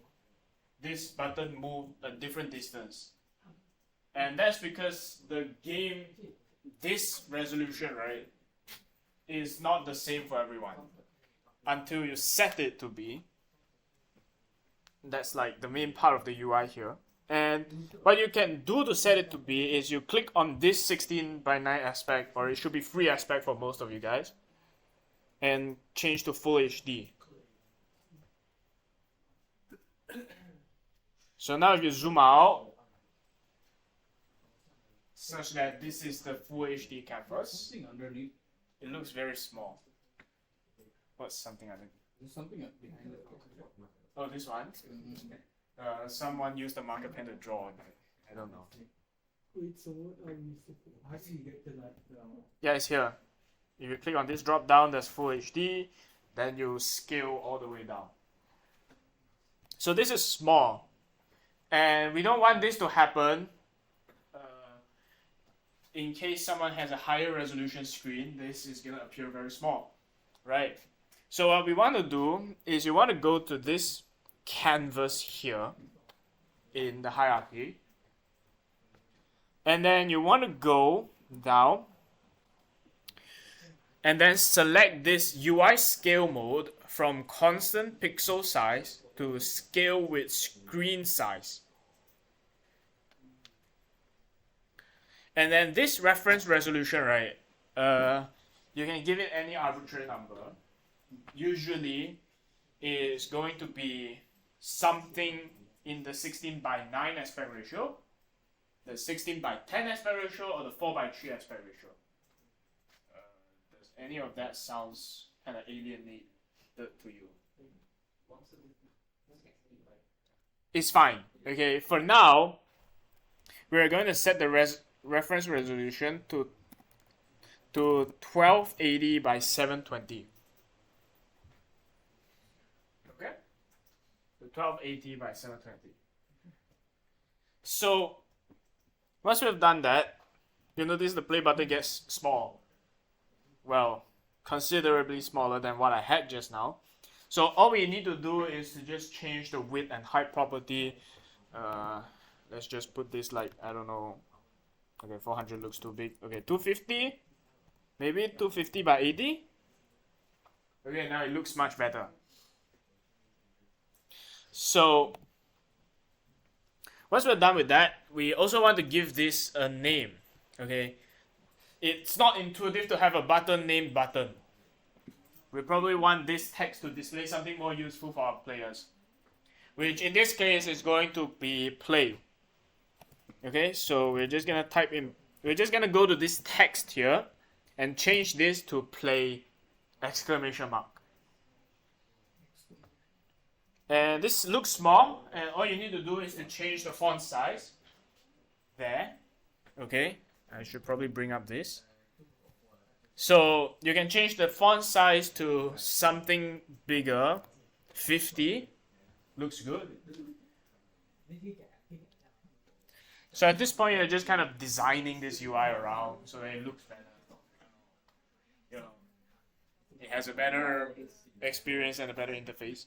this button move a different distance. And that's because the game, this resolution, right, is not the same for everyone until you set it to be. That's like the main part of the UI here. And what you can do to set it to be is you click on this 16:9 aspect, or it should be free aspect for most of you guys, and change to full HD. So now if you zoom out, such that this is the full HD canvas, Something underneath. it looks very small. What's something underneath? There's something up behind it. Oh, this one? Someone used the marker pen to draw on it. I don't know. Wait, so what how do you get to that? Yeah, it's here. If you click on this drop down, there's full HD. Then you scale all the way down. So this is small. And we don't want this to happen in case someone has a higher resolution screen. This is going to appear very small, right? So what we want to do is you want to go to this canvas here in the hierarchy. And then you want to go down and then select this UI scale mode from constant pixel size to scale with screen size. And then this reference resolution, right, you can give it any arbitrary number. Usually is going to be something in the 16:9 aspect ratio, the 16:10 aspect ratio, or the 4:3 aspect ratio. Does any of that sounds kind of alienated to you? It's fine. Okay, for now, we're going to set the reference resolution to 1280 by 720. Okay? To 1280 by 720. So, once we've done that, you notice the play button gets small. Well, considerably smaller than what I had just now. So all we need to do is to just change the width and height property. Let's just put this like, I don't know. Okay, 400 looks too big. Okay, 250. Maybe 250 by 80. Okay, now it looks much better. So once we're done with that, we also want to give this a name. Okay, it's not intuitive to have a button named button. We probably want this text to display something more useful for our players, which in this case is going to be play. Okay, so we're just gonna type in, we're just gonna go to this text here and change this to play exclamation mark. And this looks small, and all you need to do is to change the font size there. Okay, I should probably bring up this. So you can change the font size to something bigger. 50. Looks good. So at this point, you're just kind of designing this UI around so that it looks better. You know, it has a better experience and a better interface.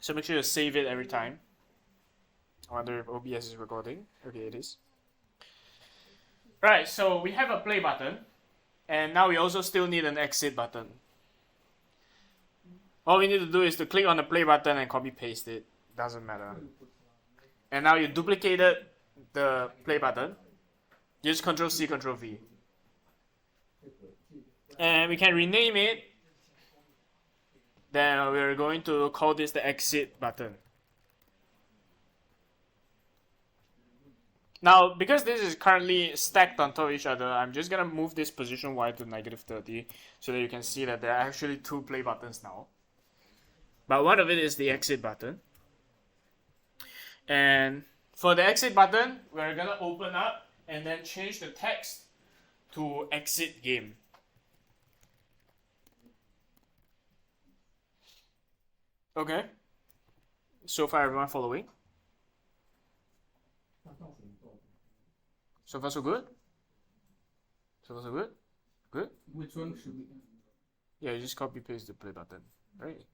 So make sure you save it every time. I wonder if OBS is recording. Okay, it is. Right, so we have a play button, and now we also still need an exit button. All we need to do is to click on the play button and copy paste it. Doesn't matter. And now you duplicated the play button. Use Ctrl C, Ctrl V. And we can rename it. Then we're going to call this the exit button. Now, because this is currently stacked on top of each other, I'm just going to move this position Y to -30 so that you can see that there are actually two play buttons now. But one of it is the exit button. And for the exit button, we're going to open up and then change the text to exit game. Okay. So far, everyone following? So far, so good? So far, so good? Good? Which one should we? Yeah, you just copy paste the play button, right?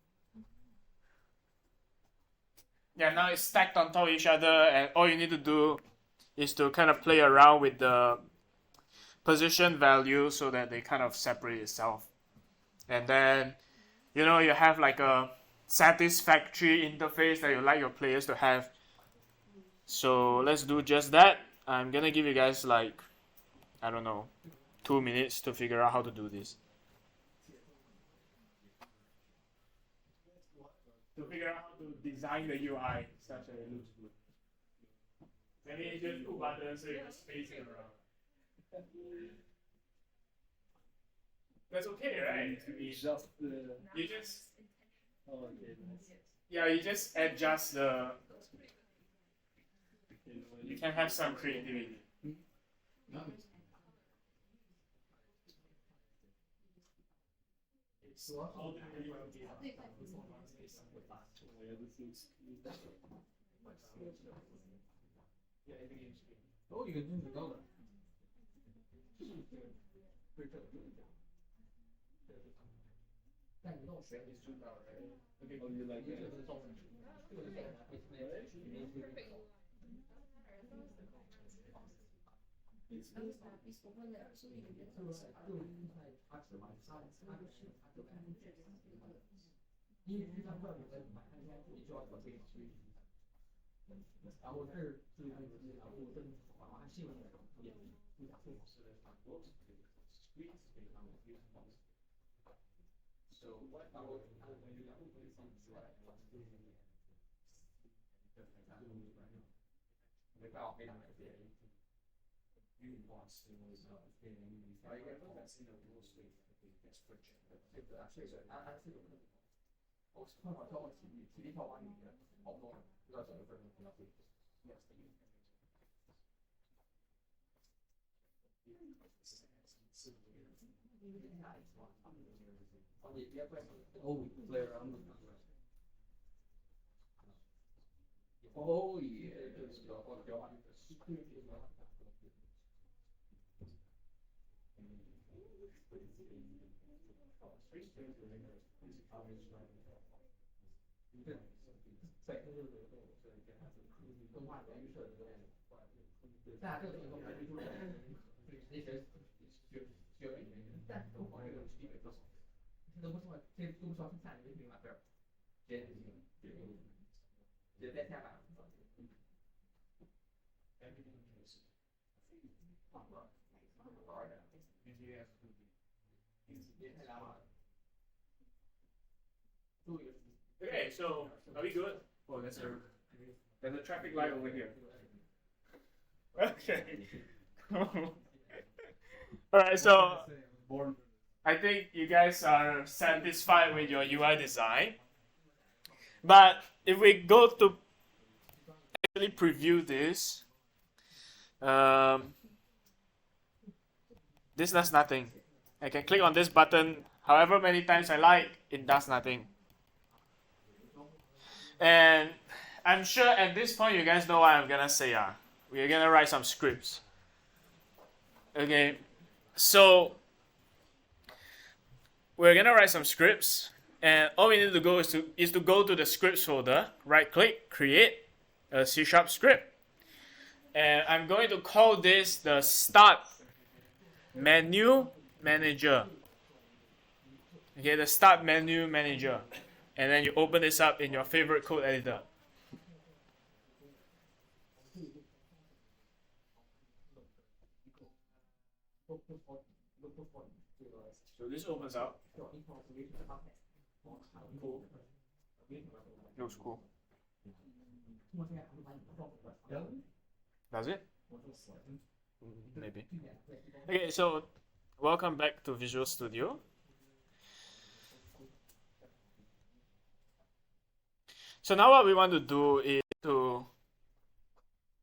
Yeah, now it's stacked on top of each other, and all you need to do is to kind of play around with the position value so that they kind of separate itself. And then, you know, you have like a satisfactory interface that you like your players to have. So let's do just that. I'm gonna give you guys like, I don't know, 2 minutes to figure out how to do this. To figure out how to design the UI such that it looks good. Maybe it's just 2 buttons so you can space it around. That's okay, right? I mean, Just you just oh, okay, nice. yeah, you just adjust the. You can have some creativity. No. Yeah, this looks Oh, you can change the color. oh, you like that? Oh, play around with it. Oh yeah. Okay, so are we good? Oh, there's a traffic light over here. Okay. Alright, so I think you guys are satisfied with your UI design. But if we go to actually preview this, This does nothing. I can click on this button however many times I like, it does nothing. And I'm sure at this point you guys know what I'm gonna say. We're gonna write some scripts. Okay, so we're gonna write some scripts, and all we need to go is to go to the scripts folder, right click, create a C# script. And I'm going to call this the start menu manager. Okay, the start menu manager. And then you open this up in your favorite code editor. So this opens up. Looks cool. Does it? Maybe. Okay, so welcome back to Visual Studio. So now what we want to do is to,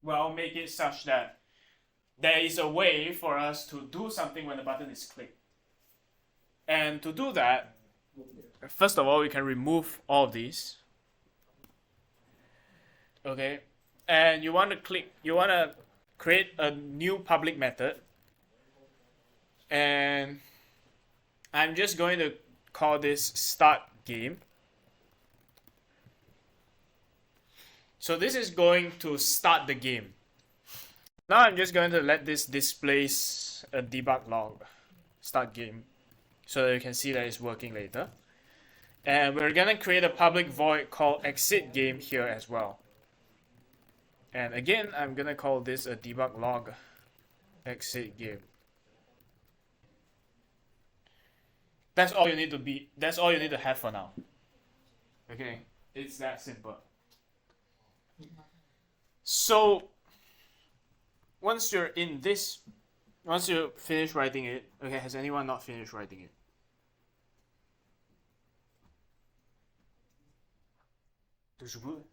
well, make it such that there is a way for us to do something when the button is clicked. And to do that, first of all, we can remove all of these. Okay, and you want to create a new public method. And I'm just going to call this start game. So this is going to start the game. Now I'm just going to let this displace a debug log, start game, so that you can see that it's working later. And we're gonna create a public void called exit game here as well. And again, I'm gonna call this a debug log exit game. That's all you need to have for now. Okay, it's that simple. So once you finish writing it, okay, has anyone not finished writing it? Good.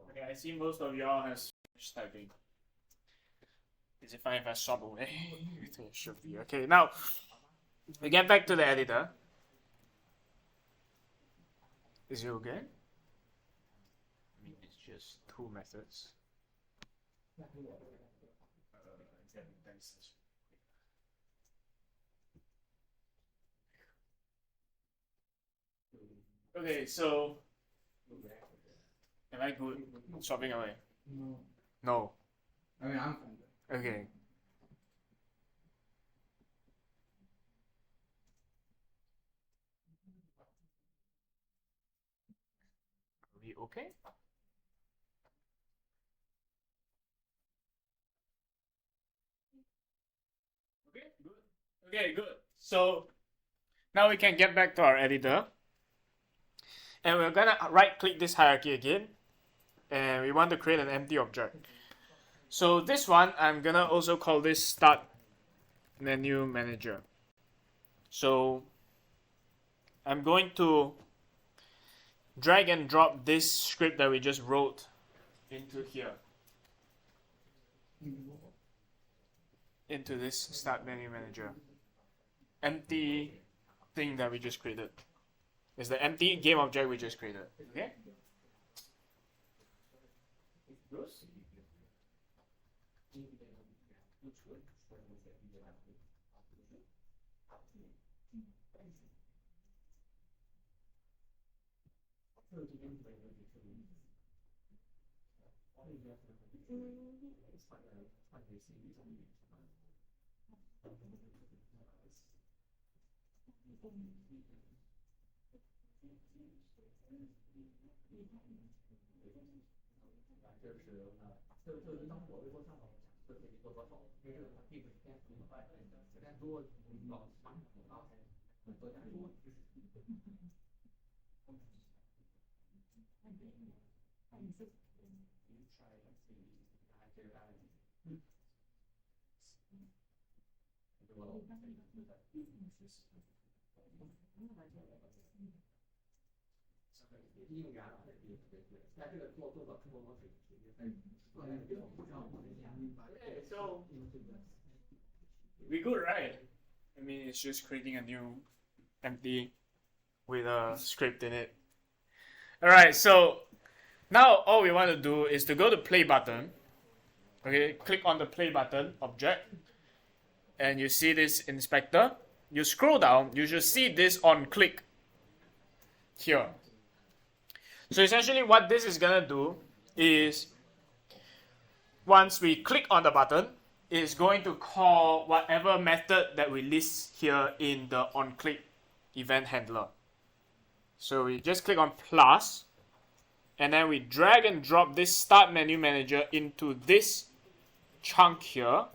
Okay, I see most of y'all has finished typing. Is it fine if I swap away? I think it should be. Okay, now we get back to the editor. Is it okay? I mean, it's just two methods. Okay, so am I good swapping away? No. No. I mean, I'm fine. Okay. Are we okay? Okay, good. Okay, good. So now we can get back to our editor. And we're gonna right click this hierarchy again. And we want to create an empty object. So this one, I'm gonna also call this start menu manager. So I'm going to drag and drop this script that we just wrote into here. Into this start menu manager. Empty thing that we just created. It's the empty game object we just created. Okay? So we good, right? I mean, it's just creating a new empty with a script in it. All right, so now all we want to do is to go to play button. Okay, click on the play button object, and you see this inspector. You scroll down, you should see this on click here. So essentially what this is gonna do is once we click on the button, it's going to call whatever method that we list here in the onClick event handler. So we just click on plus, and then we drag and drop this start menu manager into this chunk here.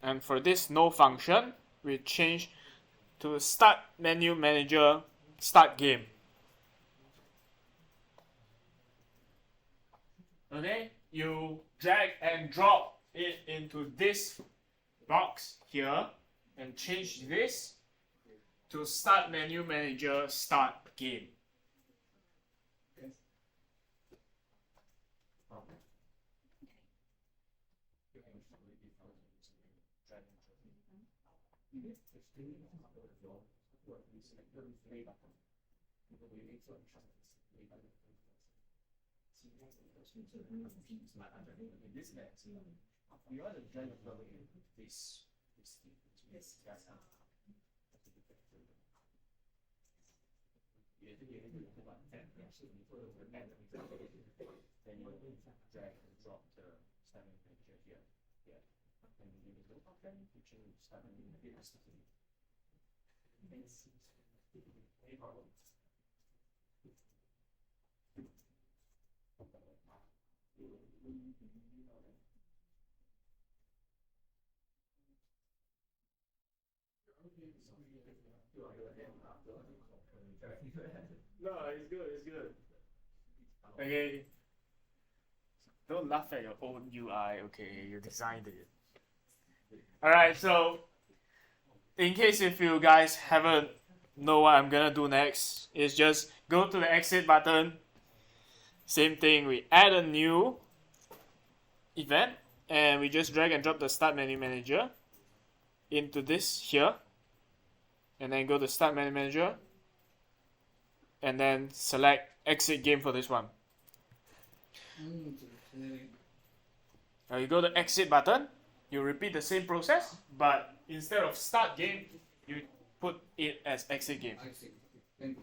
And for this no function, we change to start menu manager start game. Okay, you drag and drop it into this box here and change this to start menu manager start game. No, it's good, it's good. Okay. Don't laugh at your own UI, okay? You designed it. Alright, so in case if you guys haven't know what I'm gonna do next, is just go to the exit button. Same thing, we add a new event and we just drag and drop the start menu manager into this here, and then go to start menu manager and then select exit game for this one. Now you go to exit button, you repeat the same process, but instead of start game, you put it as exit game. I see. Thank you.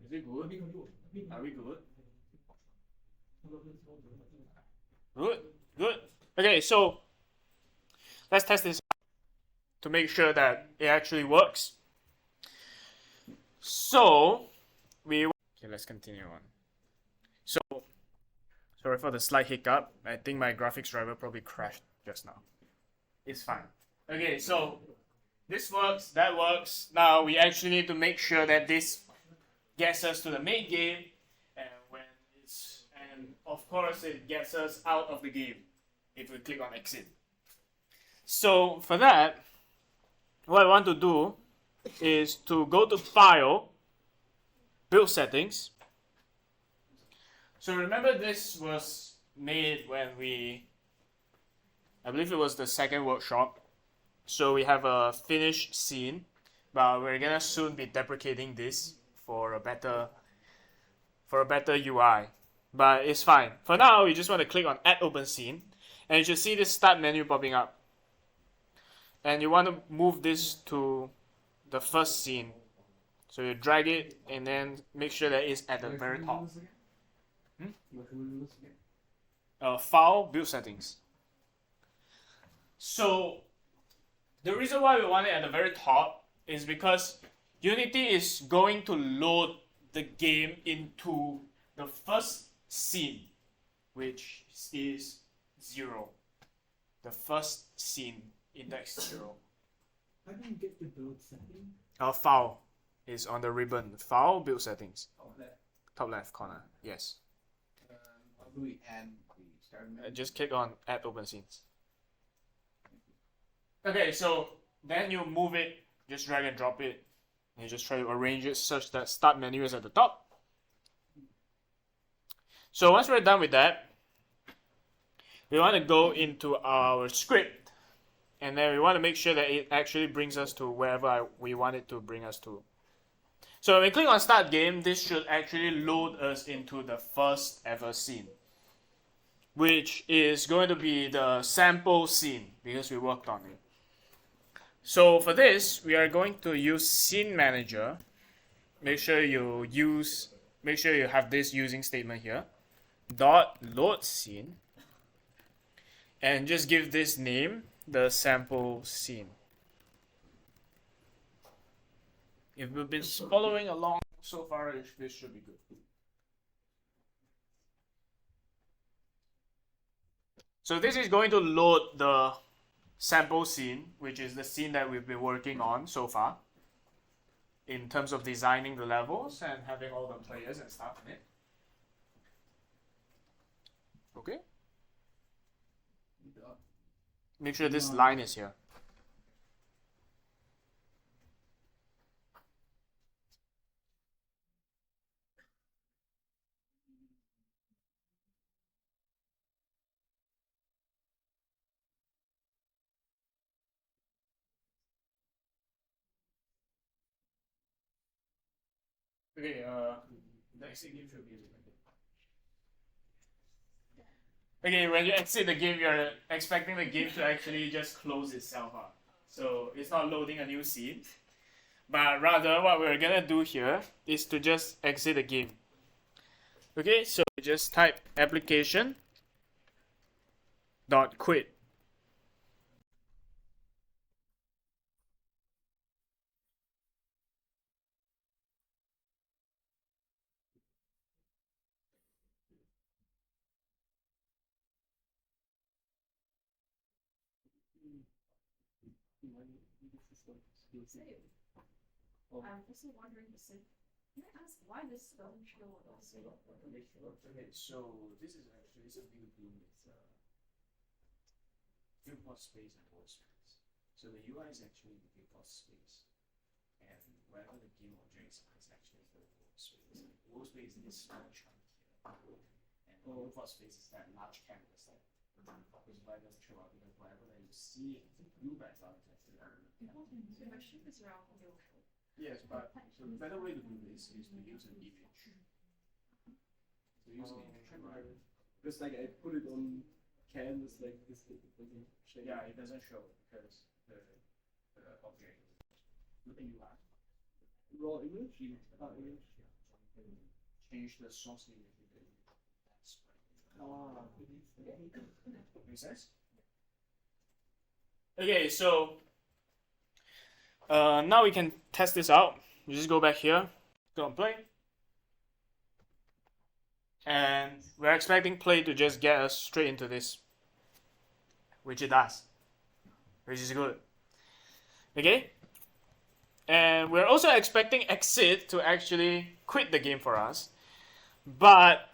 Is it good? Are we good? Good, good. Okay, so let's test this to make sure that it actually works. So okay, let's continue on. So sorry for the slight hiccup. I think my graphics driver probably crashed just now. It's fine. Okay, so this works, that works. Now we actually need to make sure that this gets us to the main game, and when it's, and of of course, it gets us out of the game if we click on exit. So for that, what I want to do is to go to File, Build Settings. So remember, this was made when I believe it was the second workshop. So we have a finished scene, but we're gonna soon be deprecating this for a better UI. But it's fine. For now, you just want to click on Add Open Scene, and you should see this Start menu popping up. And you want to move this to the first scene. So you drag it and then make sure that it's at the very top. File, Build Settings. So the reason why we want it at the very top is because Unity is going to load the game into the first scene, which is 0. The first scene, index 0. I didn't get the build setting. Our file is on the ribbon. File, Build Settings. Left. Top left corner. Yes. How do we add the start menu? Just click on Add Open Scenes. Okay, so then you move it, just drag and drop it, and you just try to arrange it such that Start menu is at the top. So once we're done with that, we want to go into our script, and then we want to make sure that it actually brings us to wherever we want it to bring us to. So when we click on Start Game, this should actually load us into the first ever scene, which is going to be the sample scene because we worked on it. So for this, we are going to use Scene Manager. Make sure you have this using statement here. Dot load scene, and just give this name the sample scene. If you've been following along so far, this should be good. So this is going to load the sample scene, which is the scene that we've been working on so far in terms of designing the levels and having all the players and stuff in it. Okay. Make sure this line is here. Okay, the exit game should be okay, when you exit the game, you're expecting the game to actually just close itself up. So it's not loading a new scene. But rather, what we're gonna do here is to just exit the game. Okay, so just type application dot quit. Save. I'm also wondering the same. Can I ask why this doesn't show on save? Okay, so this is actually something to do with viewport space and wall space. So the UI is actually the viewport space, and wherever the game objects is actually the wall space. Wall space is this small chunk here, and the viewport space is that large canvas there. Which is why it doesn't show up, because whatever that you see in the blue background is actually So if I shift this around, it will show. yes, but so the better way to do this is to use an image. So use an image, right? Because like I put it on canvas like this, it doesn't show. Yeah, it doesn't show because the object. What you have? Raw image? Image. Change the source image with the image. Makes sense? Okay, so now we can test this out. You just go back here, go on play. And we're expecting play to just get us straight into this, which it does, which is good. Okay? And we're also expecting exit to actually quit the game for us, but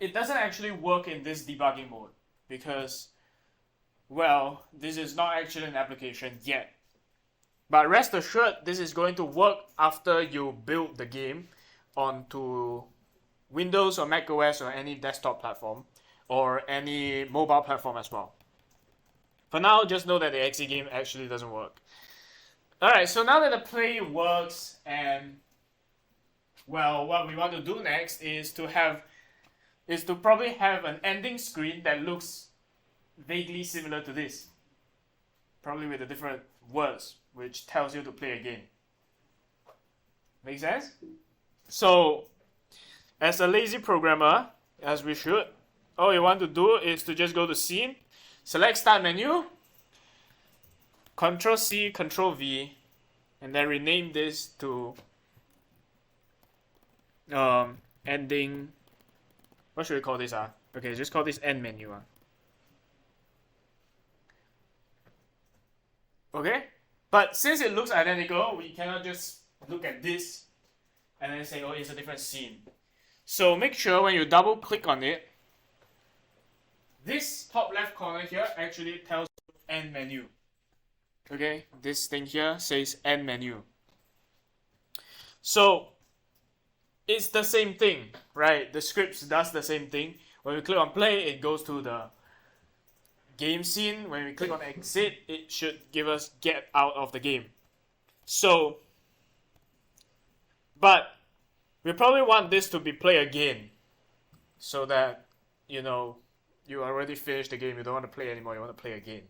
it doesn't actually work in this debugging mode because, well, this is not actually an application yet. But rest assured, this is going to work after you build the game onto Windows or Mac OS or any desktop platform or any mobile platform as well. For now, just know that the exe game actually doesn't work. Alright, so now that the play works and, well, what we want to do next is to probably have an ending screen that looks vaguely similar to this. Probably with the different words, which tells you to play a game. Make sense? So, as a lazy programmer, as we should, all you want to do is to just go to Scene, select Start Menu, Control C, Control V, and then rename this to ending. What should we call this? Okay, just call this End Menu. Okay? But since it looks identical, we cannot just look at this and then say, oh, it's a different scene. So make sure when you double click on it, this top left corner here actually tells you End Menu. Okay, this thing here says End Menu. So it's the same thing, right? The script does the same thing. When we click on play, it goes to the game scene. When we click on exit, it should give us get out of the game. So, but we probably want this to be play again, so that, you know, you already finished the game, you don't want to play anymore, you want to play again.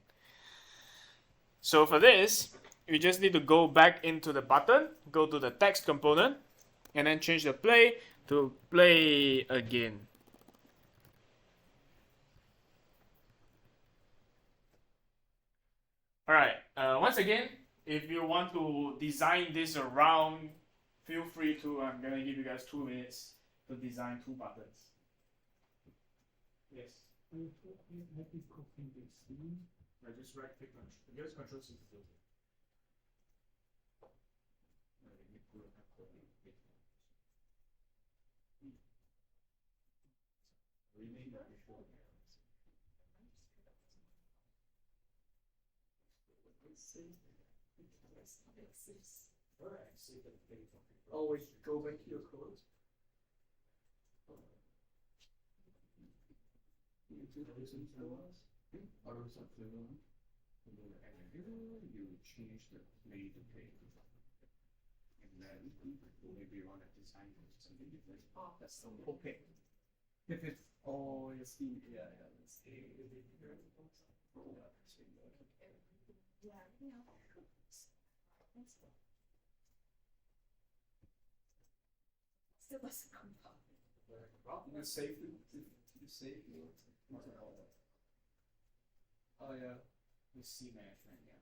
So for this, you just need to go back into the button, go to the text component, and then change the play to play again. Alright, once again, if you want to design this around, feel free to, I'm going to give you guys 2 minutes to design 2 buttons. Yes? I just right click on, just Control C to filter. Always go back to your code. You change the play to play. And then maybe you want to design something different. Oh, That's so okay. If it's oh, you see, yeah, let's see. Still doesn't come up. You save it. You save it. Oh yeah. We see management, yeah.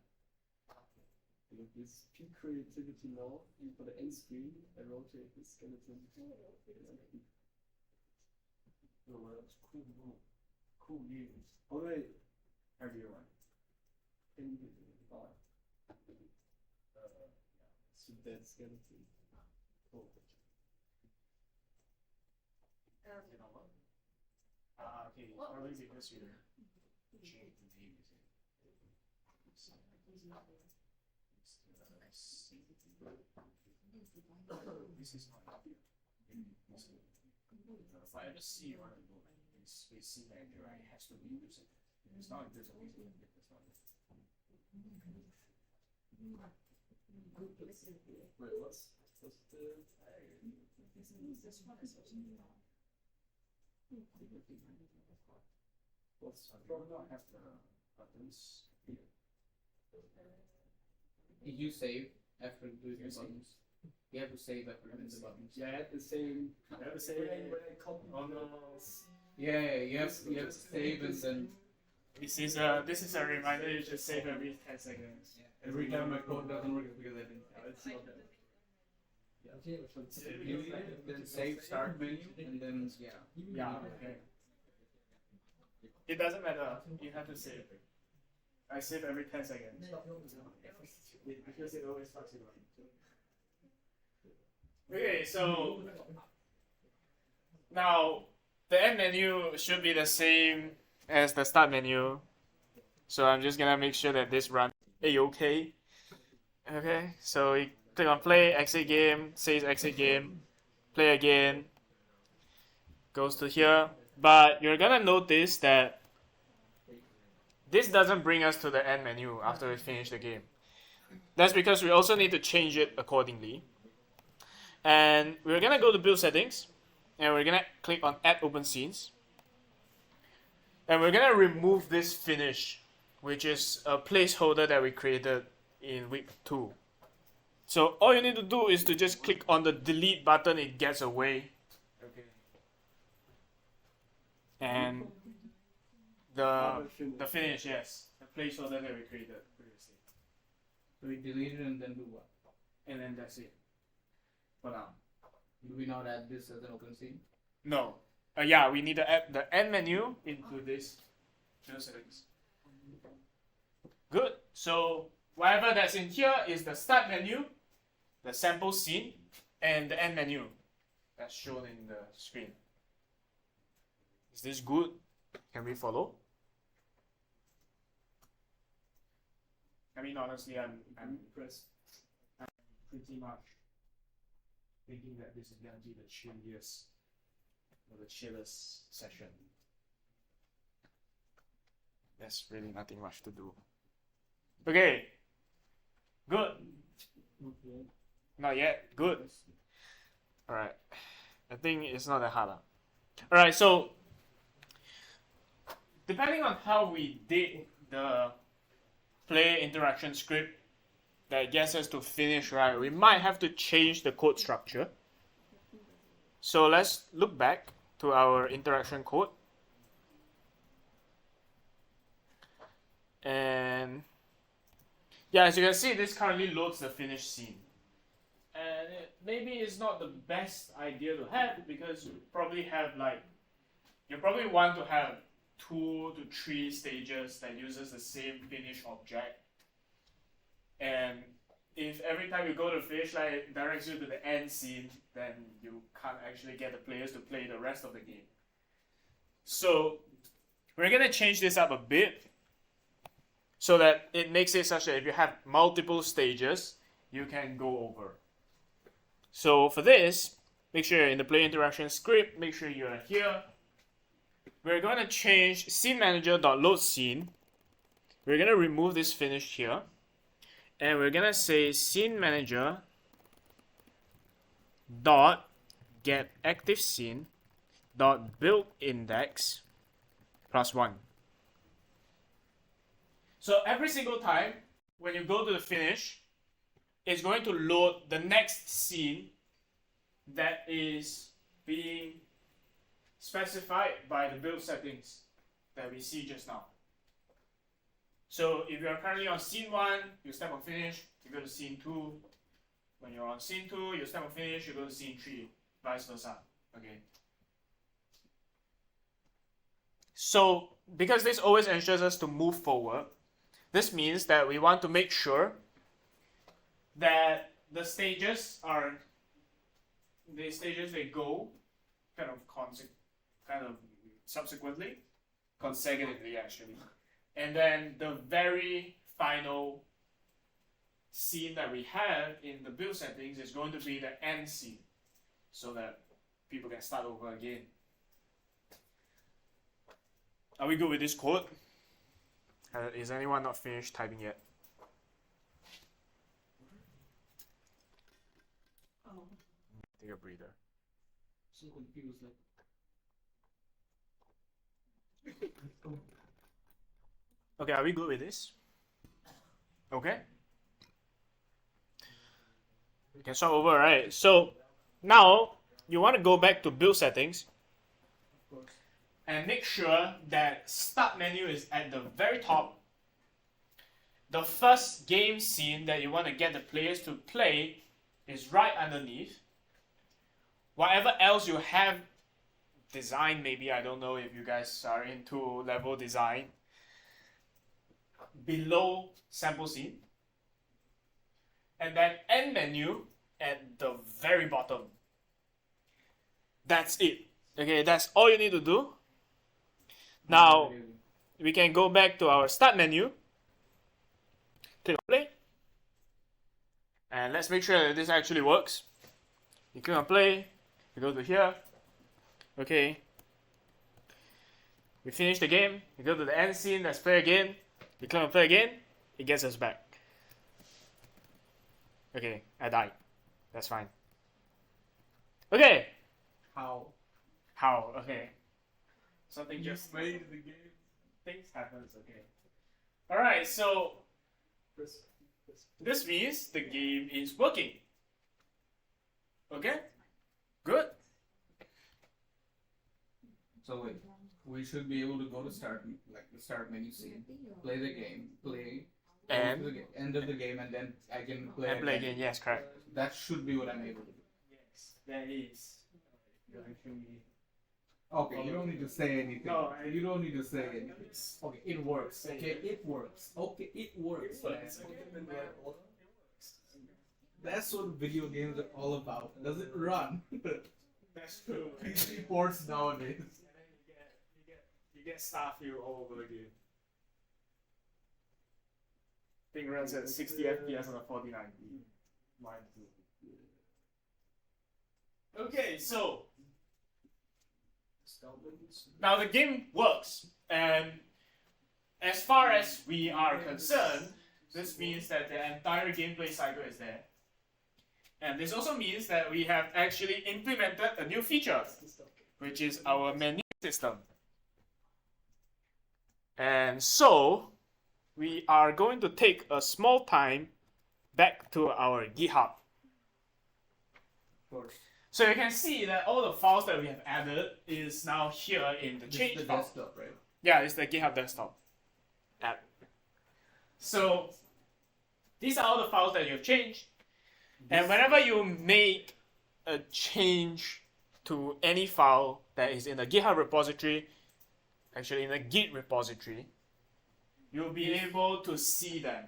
With this peak creativity now, for the end screen, I rotate the skeleton. Oh, that's cool. Cool news. Alright. Everyone. In the so dead skeleton. Cool. You know what? Okay, What probably was- because you changed the name. This is not if I ever see one of them, it's see manager, it has to be using. It's not this one. It's not this. Wait, what's the This one is also what's Probably not have the buttons here. You save after doing the You save. buttons. You have to save after doing the buttons. yeah, I had the same when I copied Oh no. Yeah, you have to save and then This is a reminder. You should save every 10 seconds. every time my code doesn't work it's because I didn't. it's not that. Then save start menu and then Yeah. Okay. It doesn't matter. You have to save. I save every 10 seconds. Because it always talks about it. Okay, so now the end menu should be the same as the start menu. So I'm just gonna make sure that this runs A-OK. Okay, so you click on play, exit game, says exit game, play again, goes to here. But you're gonna notice that this doesn't bring us to the end menu after we finish the game. That's because we also need to change it accordingly. And we're gonna go to build settings, and we're gonna click on add open scenes. And we're gonna remove this finish, which is a placeholder that we created in week 2. So all you need to do is to just click on the delete button, it gets away. Okay. And the finish, yes. The placeholder that we created previously. So we delete it and then do what? And then that's it. For now. Do we not add this as an open scene? No. Yeah, we need to add the end menu into this build settings. Good. So whatever that's in here is the start menu, the sample scene, and the end menu that's shown in the screen. Is this good? Can we follow? I mean, honestly, I'm impressed. I'm pretty much thinking that this is gonna be the chilliest or the chillest session. There's really nothing much to do. Okay. Good. Not yet. Good. Alright. I think it's not that hard. Alright, so depending on how we did the play interaction script that gets us to finish, right, we might have to change the code structure. So let's look back to our interaction code. And yeah, as you can see, this currently loads the finish scene. And maybe it's not the best idea to have because you probably want to have 2 to 3 stages that uses the same finish object. And if every time you go to finish line it directs you to the end scene, then you can't actually get the players to play the rest of the game. So we're gonna change this up a bit so that it makes it such that if you have multiple stages, you can go over. So for this, make sure you're in the play interaction script, make sure you're here. We're going to change scene manager.load scene. We're going to remove this finish here. And we're going to say scene manager dot get active scene dot build index +1. So every single time when you go to the finish, it's going to load the next scene that is being specified by the build settings that we see just now. So if you are currently on scene 1, you step on finish, you go to scene 2. When you're on scene 2, you step on finish, you go to scene 3, vice versa. Okay. So because this always ensures us to move forward, this means that we want to make sure that the stages they go kind of subsequently, consecutively actually. And then the very final scene that we have in the build settings is going to be the end scene, so that people can start over again. Are we good with this code? Is anyone not finished typing yet? Take a breather. So confused, like. Okay, are we good with this? Okay. We can start over, right? So now you want to go back to build settings and make sure that start menu is at the very top. The first game scene that you want to get the players to play is right underneath. Whatever else you have designed, maybe, I don't know if you guys are into level design, below sample scene. And then end menu at the very bottom. That's it. Okay, that's all you need to do. Now we can go back to our start menu. Click on play. And let's make sure that this actually works. You click on play, you go to here. Okay. We finish the game, you go to the end scene, let's play again. You click on play again, it gets us back. Okay, I died. That's fine. Okay. How? Okay. Something just made the game. things happens, okay. Alright, so this means the game is working. Okay? Good. So wait, we should be able to go to start, like the start menu scene, play the game, play, And go to the end of the game, and then I can play. and play again, yes, correct. That should be what I'm able to do. Yes, that is. Okay, you don't need to say anything. No, you don't need to say anything. Okay, it works. Okay, it works. Okay, it works. Man. That's what video games are all about. Does it run? That's true. PC ports nowadays. And then you get Starfield all over again. Thing runs at 60 FPS on a 4090. Mine too. Okay, so now the game works, and as far as we are concerned, this means that the entire gameplay cycle is there. And this also means that we have actually implemented a new feature, which is our menu system. And so, we are going to take a small time back to our GitHub. So you can see that all the files that we have added is now here in the change the file. desktop, right? Yeah, it's the GitHub desktop app. So these are all the files that you've changed. And whenever you make a change to any file that is in the GitHub repository, actually in the Git repository, you'll be able to see them.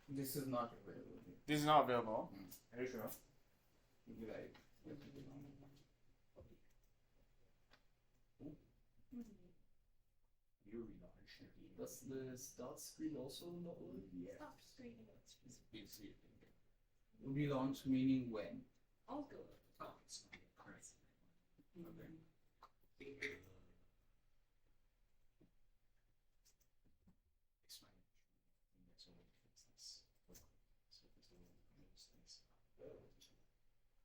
This is not available. This is not available. Are you sure? Right. Does the start screen also not work? Stop screening. Relaunch meaning when? All good.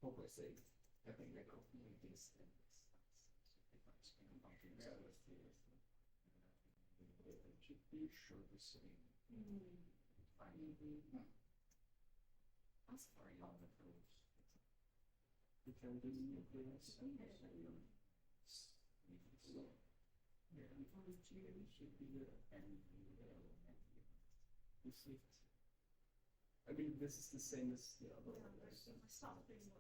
Hope I say. I think I go. Ask for it. I mean, this is the same as the other one. Stop screening.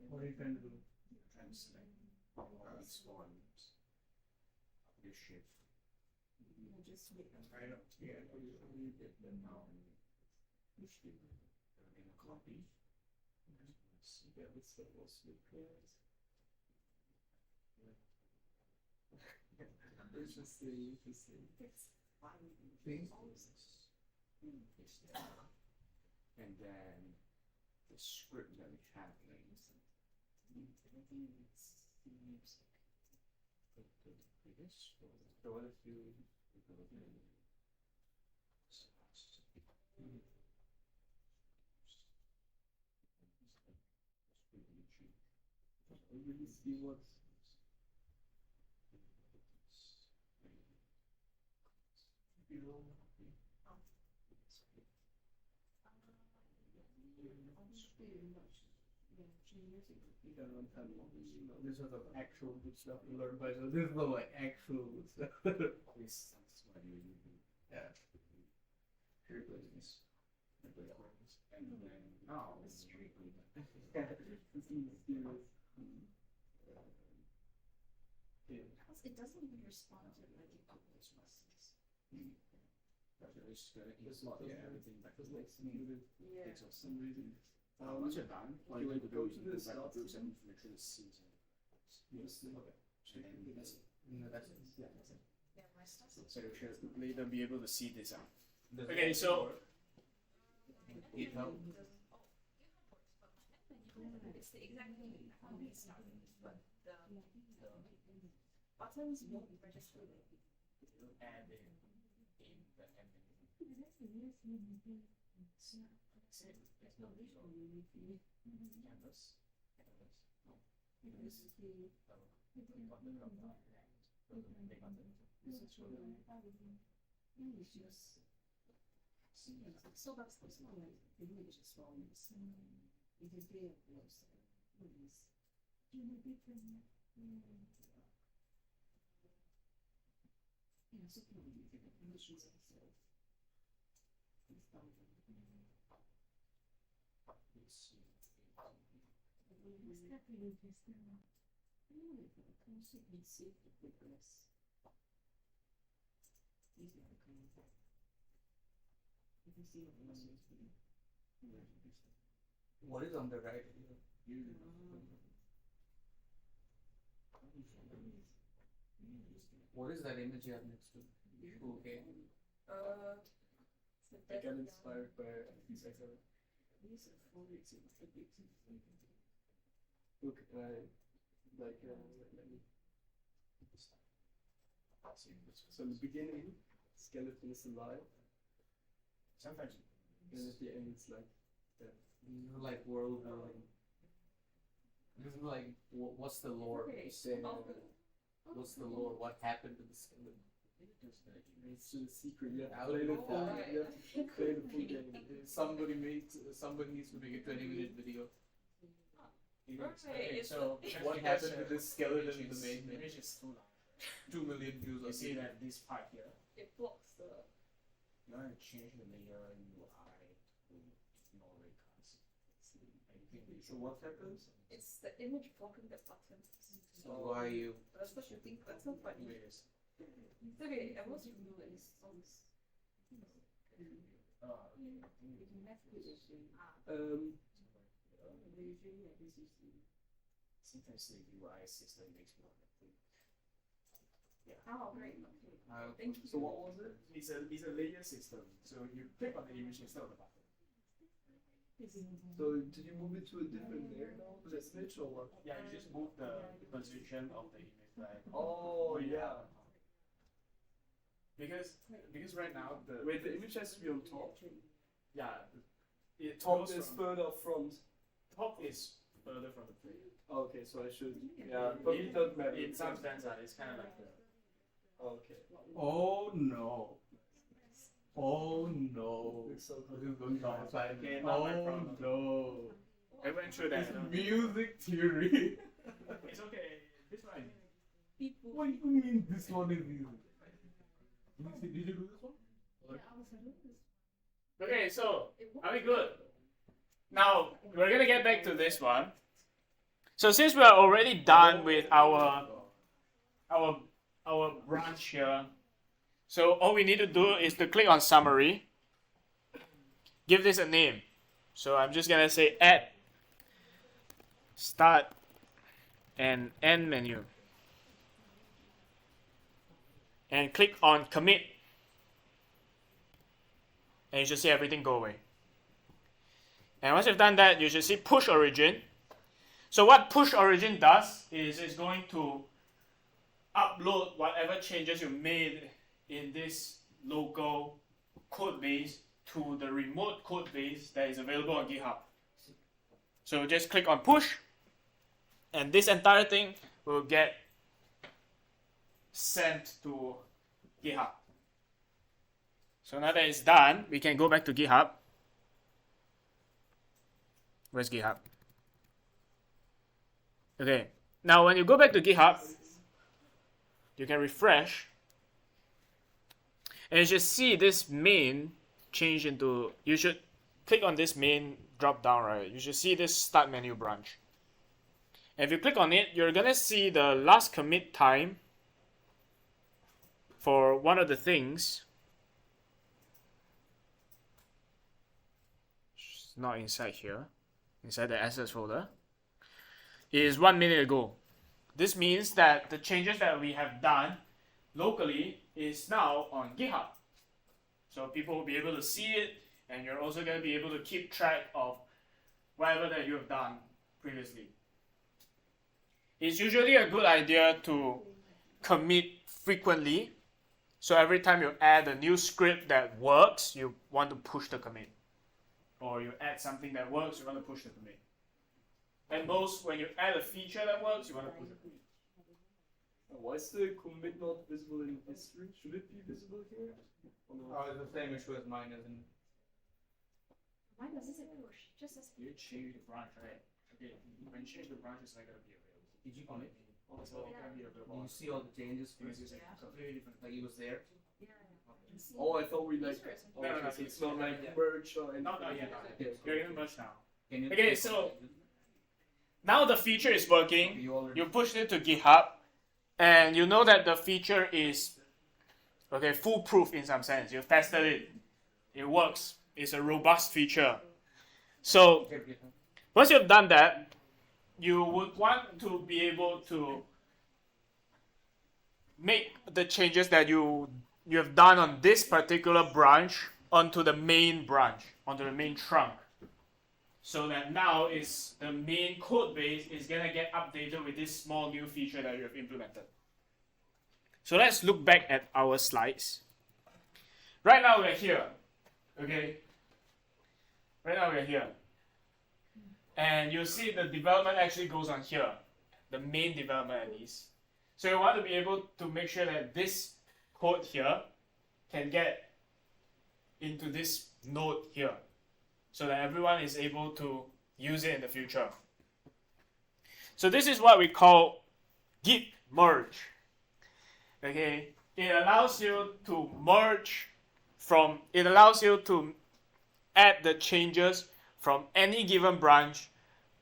What are you trying to do? Just wait. I know. Yeah. Interesting. Things. And then the script that we have so what if you really see what's This was the actual good stuff we learned by the. This is the like actual good stuff. Yeah. Replace and then now It doesn't even respond to the publish messages. everything back to Yeah. some reason. Once you're done, all you need to do is go back to groups and make sure the C's in. Yes. Okay. That's it. No, that's it. Yeah, that's it. Yeah, my stuff. So you should later be able to see this out. Does Okay, it so work? GitHub. It's the exact thing how we started, but the buttons won't register. Add in the canvas. So that's the small image as well. What is on the right here? What is that image you have next to? Okay. I got inspired by these examples. Look, let me. So in the beginning, skeleton is alive, Sometimes and at the end it's like dead. These are like world building. This is like, what's the lore? What's the lore? What happened to the skeleton? It's a secret. You have to play the full. You have to play the full game. Somebody needs to make a 20-minute video. Okay, so What happened to this skeleton in the main The menu? image is too large. 2 million views You on see YouTube. that this part here. It blocks the. you want to change the layer UI to no ray cards. So what happens? It's the image blocking the button. So why you? That's what you think. That's not funny. Layers. It's okay. I was remove any songs. Sometimes the UI system makes more Oh, great. I Thank you. So what was it? It's a layer system. So you click on the image instead of the button. So did you move it to a different layer now? Was it Switch or what? Yeah, you just move the position of the image, right? Oh yeah. Because right now the Wait, the image has to be on top. it Top goes is from, further front. top is further from the plate. Okay, so I should. Yeah, but it doesn't matter. In some sense, it's kind of like the. Okay. Oh no. Oh no. It's so This good. is going down. Okay, not my Oh problem. no. I went through that. It's music theory. It's okay. This one. People. What do you mean this one is music? Did you do this one? Yeah, I was doing this. Okay, so It are we good? Now we're gonna get back to this one. So since we are already done with our branch here, so all we need to do is to click on summary. Give this a name. So I'm just gonna say add, start, and end menu. And click on commit. And you should see everything go away. And once you've done that, you should see push origin. So what push origin does is it's going to upload whatever changes you made in this local code base to the remote code base that is available on GitHub. So just click on push, and this entire thing will get sent to GitHub. So now that it's done, we can go back to GitHub. Where's GitHub? Okay, now when you go back to GitHub, you can refresh, and you should see this main change into, you should click on this main drop down, right? You should see this start menu branch. And if you click on it, you're gonna see the last commit time for one of the things. It's not inside here. inside the assets folder is 1 minute ago. This means that the changes that we have done locally is now on GitHub. So people will be able to see it, and you're also going to be able to keep track of whatever that you have done previously. It's usually a good idea to commit frequently. So every time you add a new script that works, you want to push the commit. Or you add something that works, you want to push the commit. And most, when you add a feature that works, you want to push the commit. Why is the commit not visible in history? Should it be visible here? Or no? Oh, it's the same issue as mine, isn't it? Why does it say push? Just as You change the branch, right? Okay, when you change the branch, it's not going to be available. Did you commit? Also, it can be available. You see all the changes? It's just completely different. Like it was there? Oh, I thought we like. Oh, No, no, okay, so no, it's not like yeah. merge or anything. Not yet. Yes. You're going to merge now. Can you Okay, so now the feature is working. you already You pushed it to GitHub, and you know that the feature is foolproof in some sense. You've tested it. It works. It's a robust feature. So get GitHub. once you've done that, you would want to be able to make the changes that you have done on this particular branch onto the main branch, onto the main trunk. So that now is the main code base is gonna get updated with this small new feature that you have implemented. So let's look back at our slides. Right now we're here. Okay. Right now we're here. And you'll see the development actually goes on here. The main development at least. So you want to be able to make sure that this code here can get into this node here, so that everyone is able to use it in the future. So this is what we call git merge. Okay, it allows you to add the changes from any given branch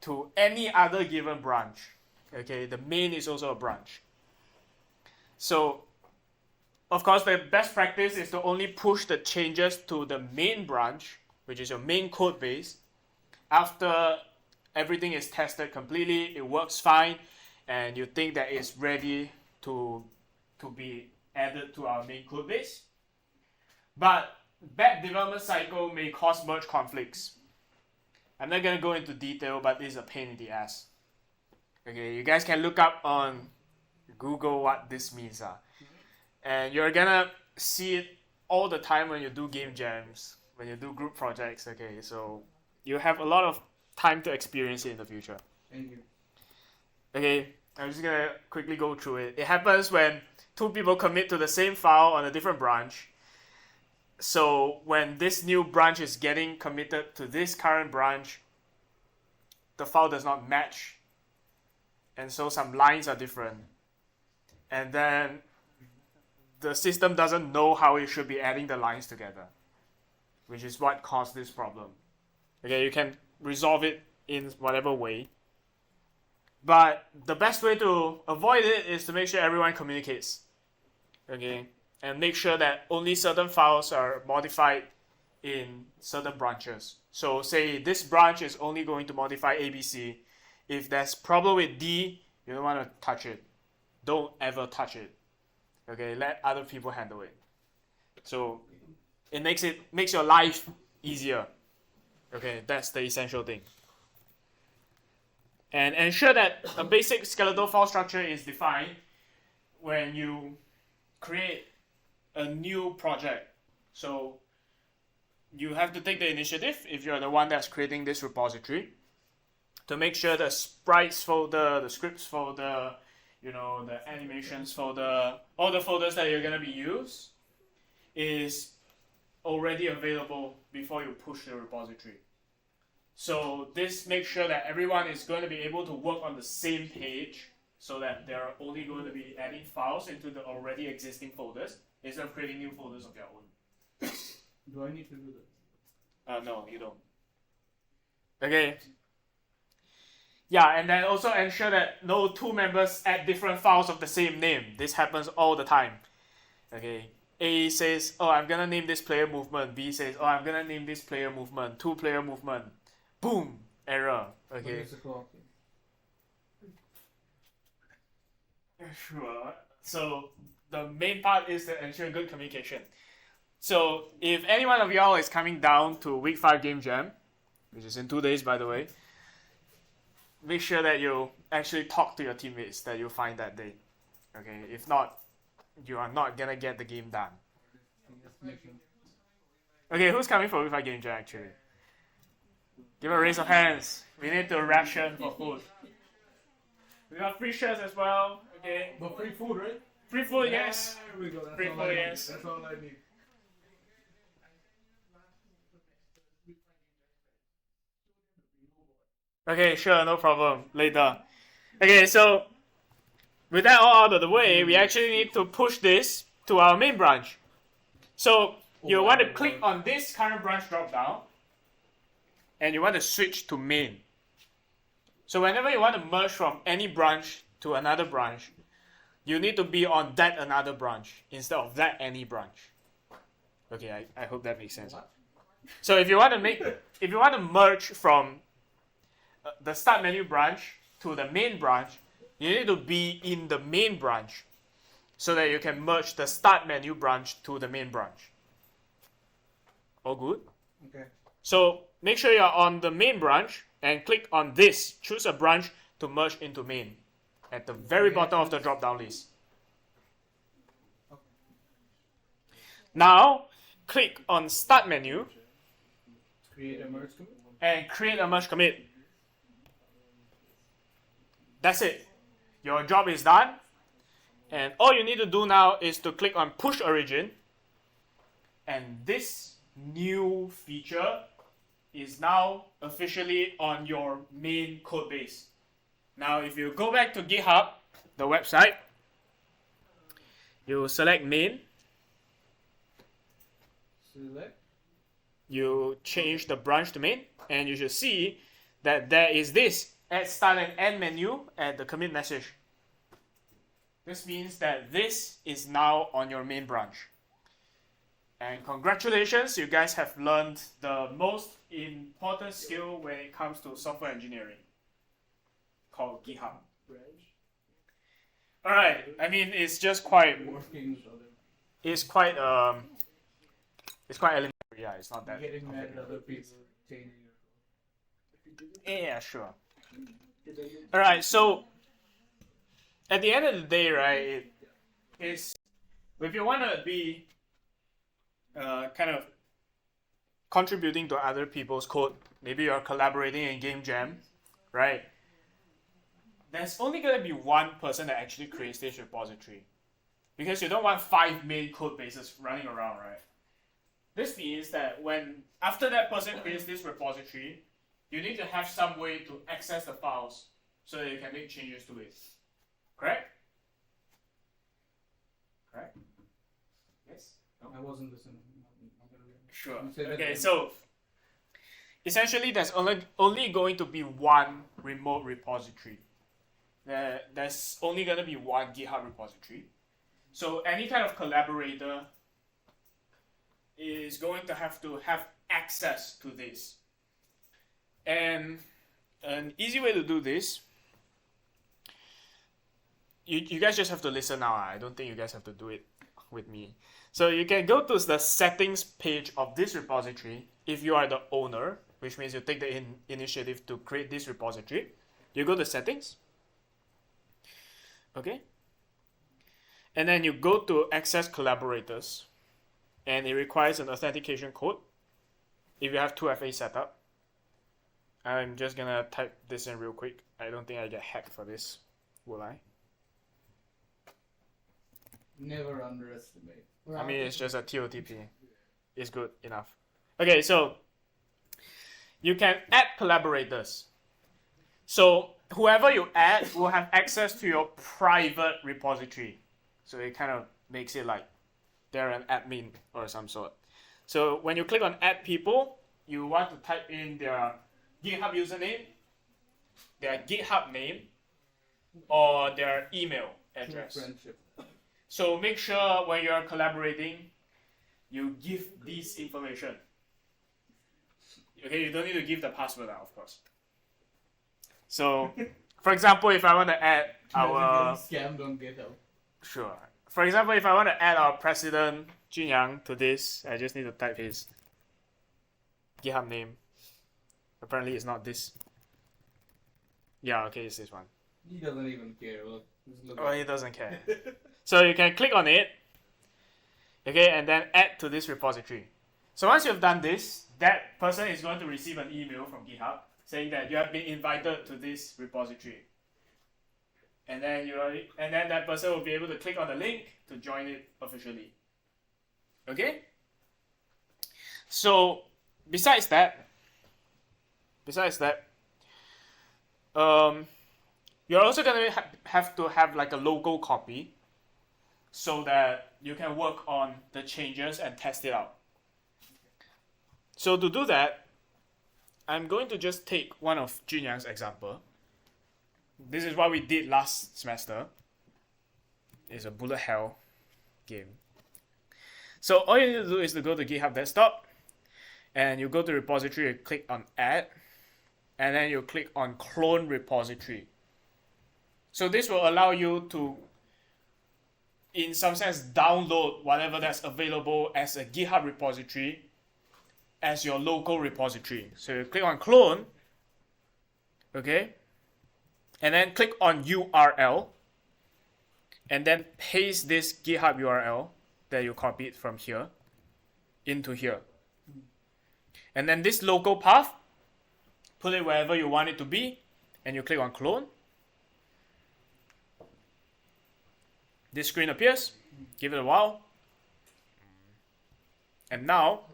to any other given branch. Okay, the main is also a branch. So, of course, the best practice is to only push the changes to the main branch, which is your main code base. After everything is tested completely, it works fine, and you think that it's ready to be added to our main code base. But bad development cycle may cause merge conflicts. I'm not going to go into detail, but this is a pain in the ass. Okay, you guys can look up on Google what this means. And you're going to see it all the time when you do game jams, when you do group projects. Okay, so you have a lot of time to experience it in the future. Thank you. Okay, I'm just going to quickly go through it. It happens when two people commit to the same file on a different branch. So when this new branch is getting committed to this current branch, the file does not match. And so some lines are different. And then the system doesn't know how it should be adding the lines together, which is what caused this problem. Okay, you can resolve it in whatever way. But the best way to avoid it is to make sure everyone communicates. Okay, and make sure that only certain files are modified in certain branches. So say this branch is only going to modify ABC. If there's problem with D, you don't want to touch it. Don't ever touch it. Okay, let other people handle it. So it makes your life easier. Okay, that's the essential thing. And ensure that a basic skeletal file structure is defined when you create a new project. So you have to take the initiative if you're the one that's creating this repository to make sure the sprites folder, the scripts folder, the animations folder, all the folders that you're going to be used is already available before you push the repository. So this makes sure that everyone is going to be able to work on the same page so that they're only going to be adding files into the already existing folders instead of creating new folders of their own. Do I need to do that? No, you don't. Okay. Yeah, and then also ensure that no two members add different files of the same name. This happens all the time. Okay. A says, oh, I'm gonna name this player movement. B says, oh, I'm gonna name this player movement. Two player movement. Boom. Error. Okay. Musical. Sure. So the main part is to ensure good communication. So if any one of y'all is coming down to week 5 game jam, which is in 2 days by the way, make sure that you actually talk to your teammates that you find that day. Okay, if not, you are not gonna get the game done. Okay, who's coming for week 5 game jam actually? Give a raise of hands. We need to ration for food. We got free shirts as well. Okay. But free food, right? Free food, yes. There we go. That's Free all food, I need. yes. That's all I need. Okay, sure, no problem. Later. Okay, so with that all out of the way, we actually need to push this to our main branch. So you want to click on this current branch drop down, and you want to switch to main. So whenever you want to merge from any branch to another branch, you need to be on that another branch instead of that any branch. Okay, I hope that makes sense. So if you want to merge from the start menu branch to the main branch, you need to be in the main branch so that you can merge the start menu branch to the main branch. All good? Okay. So make sure you're on the main branch and click on this. Choose a branch to merge into main at the very bottom of the drop down list. Now click on start menu Create a merge commit. and create a merge commit. That's it. Your job is done. And all you need to do now is to click on push origin. And this new feature is now officially on your main code base. Now if you go back to GitHub, the website, you select main. Select. You change the branch to main, and you should see that there is this add start and end menu at the commit message. This means that this is now on your main branch. And congratulations, you guys have learned the most important skill when it comes to software engineering, called GitHub. Alright, I mean it's just quite Working with other. it's quite elementary, yeah, it's not that Getting mad at complicated. other people. Changing your Yeah, sure. Alright, so at the end of the day, right, it's if you want to be kind of contributing to other people's code, maybe you're collaborating in game jam, right? There's only going to be one person that actually creates this repository, because you don't want 5 main code bases running around, right? This means that when after that person creates this repository, you need to have some way to access the files so that you can make changes to it. Correct? Correct? Yes? No? I wasn't listening. Sure. You said that Okay, again. so essentially there's only going to be one remote repository. There's only going to be one GitHub repository. So any kind of collaborator is going to have access to this. And an easy way to do this, you guys just have to listen now. I don't think you guys have to do it with me. So you can go to the settings page of this repository if you are the owner, which means you take the initiative to create this repository. You go to settings. Okay. And then you go to access collaborators, and it requires an authentication code if you have 2FA set up. I'm just gonna type this in real quick. I don't think I get hacked for this, will I? Never underestimate. I mean, it's just a TOTP. It's good enough. Okay, so you can add collaborators. So whoever you add will have access to your private repository. So it kind of makes it like they're an admin or some sort. So when you click on add people, you want to type in their GitHub username, their GitHub name, or their email address. Friendship. So make sure when you're collaborating, you give this information. Okay, you don't need to give the password out, of course. So, for example, if I want to add our Imagine getting scammed on GitHub. sure. For example, if I want to add our president Junyang to this, I just need to type his GitHub name. Apparently, it's not this. Yeah, okay, it's this one. He doesn't even care. Look Oh, he doesn't care. So you can click on it, okay, and then add to this repository. So once you've done this, that person is going to receive an email from GitHub saying that you have been invited to this repository. And then that person will be able to click on the link to join it officially. Okay? So besides that, you're also going to have to have like a local copy so that you can work on the changes and test it out. So to do that, I'm going to just take one of Junyang's example. This is what we did last semester. It's a bullet hell game. So all you need to do is to go to GitHub Desktop, and you go to repository, you click on add, and then you click on clone repository. So this will allow you to, in some sense, download whatever that's available as a GitHub repository as your local repository. So you click on clone, okay, and then click on URL, and then paste this GitHub URL that you copied from here into here. And then this local path, put it wherever you want it to be, and you click on clone. This screen appears, give it a while. And now,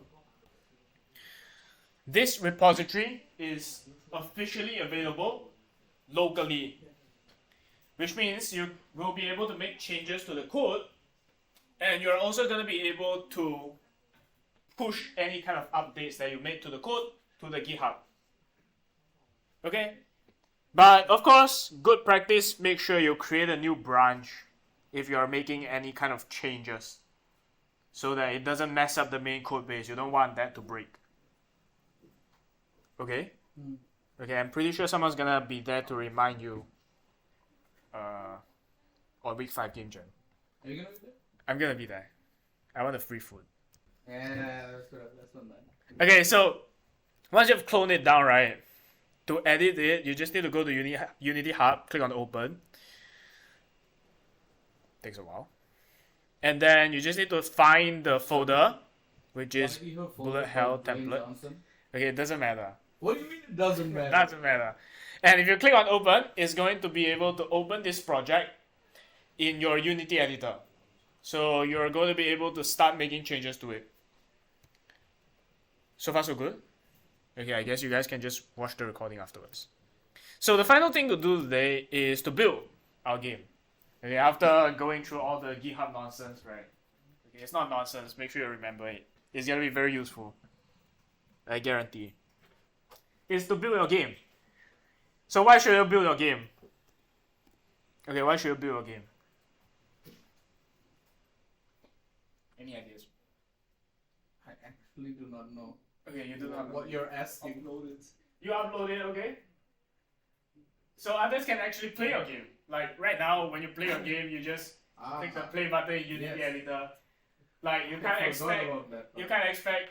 this repository is officially available locally, which means you will be able to make changes to the code, and you're also going to be able to push any kind of updates that you made to the code to the GitHub. Okay? But of course, good practice, make sure you create a new branch if you're making any kind of changes so that it doesn't mess up the main code base. You don't want that to break. Okay? Okay, I'm pretty sure someone's gonna be there to remind you on week 5 game jam. Are you gonna be there? I'm gonna be there. I want the free food. Yeah, that's not bad. Okay, so once you've cloned it down, right, to edit it, you just need to go to Unity Hub, click on open. Takes a while. And then you just need to find the folder, which is bullet hell template. Okay, it doesn't matter. What do you mean it doesn't matter? Doesn't matter. And if you click on open, it's going to be able to open this project in your Unity editor. So you're going to be able to start making changes to it. So far so good? Okay, I guess you guys can just watch the recording afterwards. So the final thing to do today is to build our game. Okay, after going through all the GitHub nonsense, right? Okay, it's not nonsense, make sure you remember it. It's going to be very useful. I guarantee. Is to build your game. So why should you build your game? Okay, why should you build your game? Any ideas? I actually do not know. Okay, you do not know. What you're asking. You upload it, okay? So others can actually play your game. Like right now, when you play your game, you just click the play button in Unity editor. Like you can't expect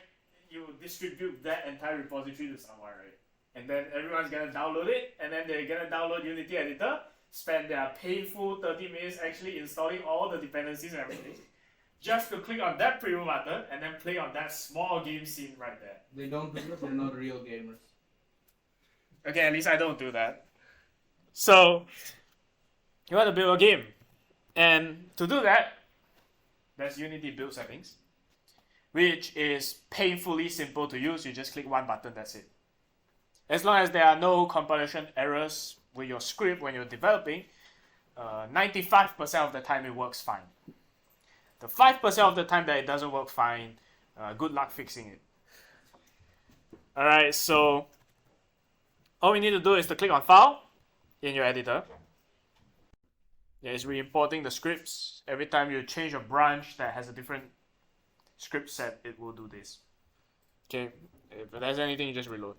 you distribute that entire repository to someone, right? And then everyone's gonna download it, and then they're gonna download Unity editor, spend their painful 30 minutes actually installing all the dependencies and everything, just to click on that preview button and then play on that small game scene right there. They don't do that, they're not real gamers. Okay, at least I don't do that. So, you want to build a game. And to do that, there's Unity build settings, which is painfully simple to use. You just click one button, that's it. As long as there are no compilation errors with your script when you're developing, 95% of the time it works fine. The 5% of the time that it doesn't work fine, good luck fixing it. Alright, so all we need to do is to click on File in your editor. Yeah, it's re-importing the scripts. Every time you change a branch that has a different script set, it will do this. Okay, if there's anything, you just reload.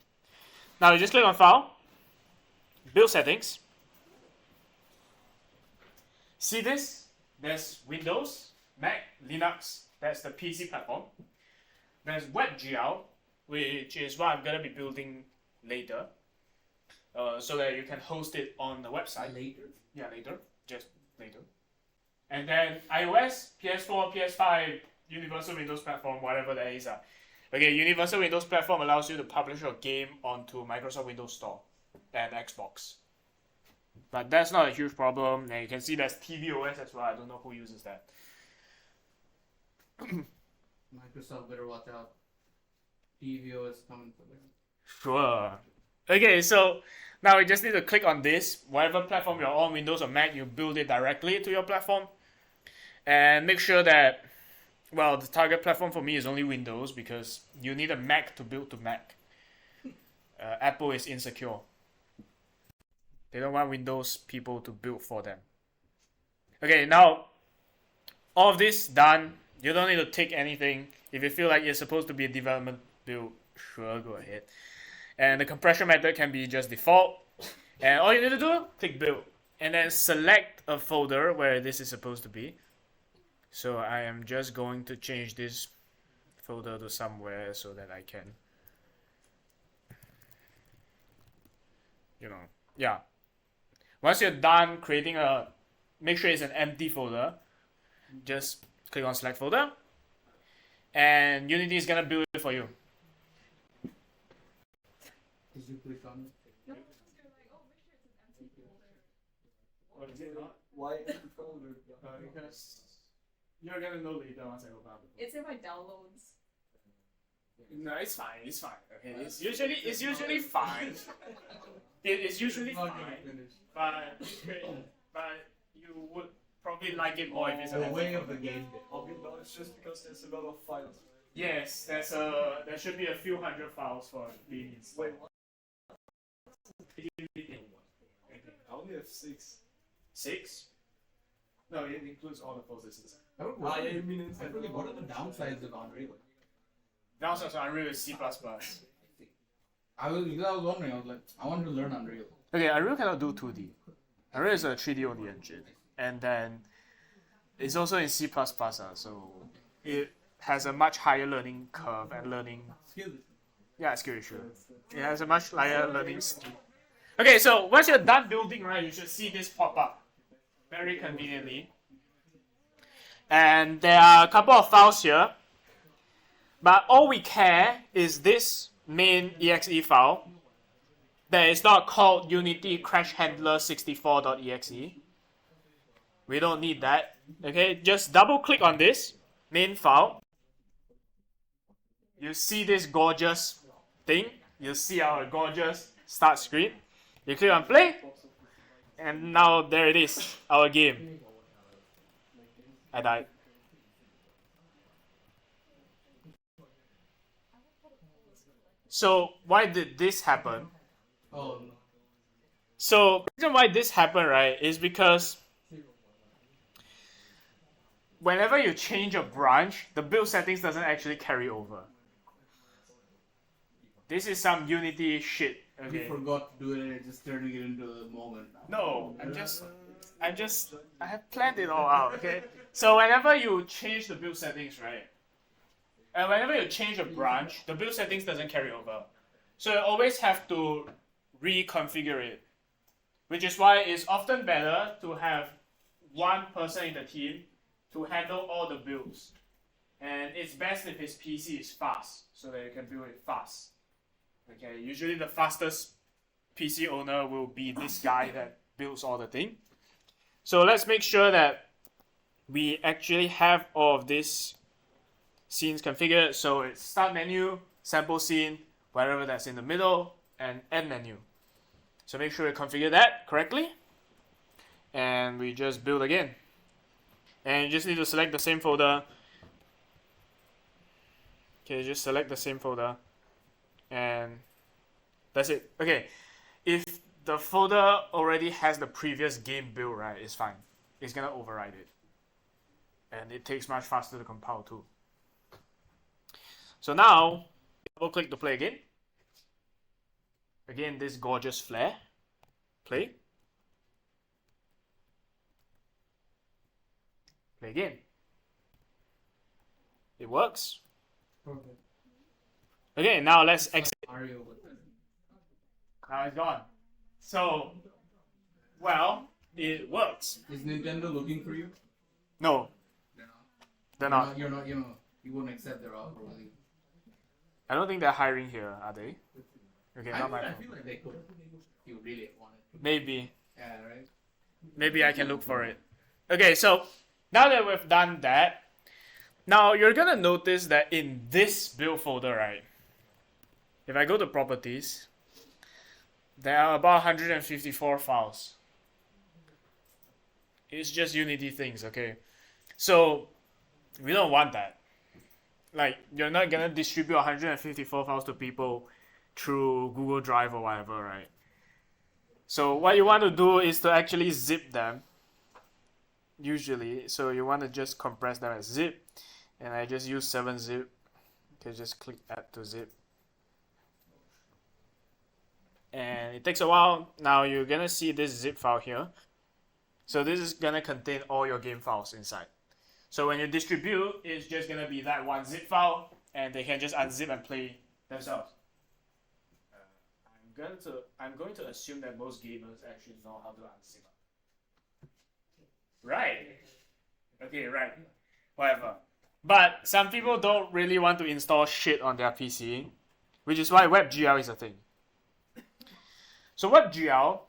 Now you just click on File, build settings. See this? There's Windows, Mac, Linux. That's the PC platform. There's WebGL, which is what I'm gonna be building later, so that you can host it on the website. Later. Yeah, later, just later. And then iOS, PS4, PS5, Universal Windows Platform, whatever that is. Okay, Universal Windows Platform allows you to publish your game onto Microsoft Windows Store and Xbox. But that's not a huge problem. And you can see there's tvOS as well. I don't know who uses that. Microsoft better watch out. TVO is coming for them. Sure. Okay, so now you just need to click on this. Whatever platform you're on, Windows or Mac, you build it directly to your platform. And make sure that, well, the target platform for me is only Windows because you need a Mac to build to Mac. Apple is insecure. They don't want Windows people to build for them. Okay, now all of this done. You don't need to tick anything. If you feel like it's supposed to be a development build, sure, go ahead. And the compression method can be just default. And all you need to do, click build. And then select a folder where this is supposed to be. So I am just going to change this folder to somewhere so that I can, yeah. Once you're done creating make sure it's an empty folder. Just click on select folder. And Unity is gonna build it for you. Did you click on it? No, because you're like, oh, make sure it's an empty folder. What is it not? Why empty folder? Because you're gonna know later once I open up. It's in my downloads. No, it's fine. It's fine. Okay, it's usually fine. It's usually Not fine. gonna finish. But you would probably like it more if it's The an way of the game. Okay, no, it's just because there's a lot of files. Yes, there should be a few hundred files for being installed. Wait, what? I only have 6. 6? No, it includes all the processes. What you mean it's what are the downsides of Unreal? Downsides of Unreal is C++. I was wondering, I was like, I want to learn Unreal. Okay, Unreal cannot do 2D. Unreal is a 3D only engine. And then it's also in C++, so it has a much higher learning curve and learning. Skill issue. It has a much higher learning speed. Okay, so once you're done building, right, you should see this pop up very conveniently. And there are a couple of files here, but all we care is this main exe file that is not called Unity Crash Handler 64.exe. We don't need that. Okay, just double click on this main file. You see this gorgeous thing. You see our gorgeous start screen. You click on play, and now there it is, our game. I died. So why did this happen? Oh, no. So the reason why this happened, right, is because whenever you change a branch, the build settings doesn't actually carry over. This is some Unity shit. We Okay. forgot to do it and it's just turning it into a moment now. No, I have planned it all out. Okay. So whenever you change the build settings, right, and whenever you change a branch, the build settings doesn't carry over. So you always have to reconfigure it, which is why it's often better to have one person in the team to handle all the builds. And it's best if his PC is fast, so that you can build it fast. Okay, usually the fastest PC owner will be this guy that builds all the thing. So let's make sure that we actually have all of these scenes configured. So it's start menu, sample scene, wherever that's in the middle, and end menu. So make sure you configure that correctly. And we just build again. And you just need to select the same folder. Okay, just select the same folder. And that's it. Okay, if the folder already has the previous game build, right, it's fine. It's gonna override it. And it takes much faster to compile too. So now, double click to play again. Again, this gorgeous flare. Play. Play again. It works. Perfect. Okay, now let's exit. Mario with it. Now it's gone. So, well, it works. Is Nintendo looking for you? No, They're not. they're not. You're not. You won't accept their offer. Really. I don't think they're hiring here, are they? Okay, I not my feel fault. like they could. If you really wanted. Maybe. Yeah. Right. Maybe I can look for it. Okay, so now that we've done that, now you're gonna notice that in this build folder, right? If I go to properties, there are about 154 files. It's just Unity things, okay? So we don't want that. Like, you're not gonna distribute 154 files to people through Google Drive or whatever, right? So what you want to do is to actually zip them. Usually, so you want to just compress them as zip, and I just use 7-zip. You can just click add to zip, and it takes a while. Now you're gonna see this zip file here. So this is gonna contain all your game files inside. So when you distribute, it's just gonna be that one zip file, and they can just unzip and play themselves. I'm going to assume that most gamers actually know how to unzip. Right. Okay, right. Whatever. But some people don't really want to install shit on their PC, which is why WebGL is a thing. So WebGL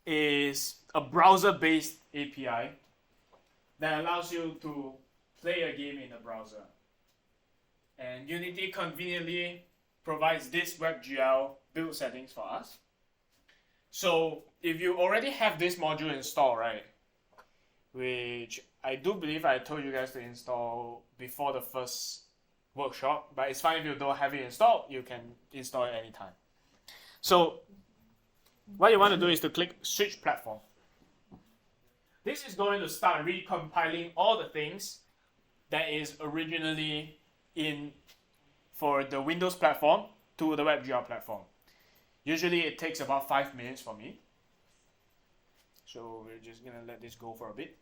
is a browser-based API that allows you to play a game in the browser. And Unity conveniently provides this WebGL build settings for us. So if you already have this module installed, right, which I do believe I told you guys to install before the first workshop, but it's fine if you don't have it installed, you can install it anytime. So what you want to do is to click switch platform. This is going to start recompiling all the things that is originally in for the Windows platform to the WebGL platform. Usually it takes about 5 minutes for me. So we're just gonna let this go for a bit.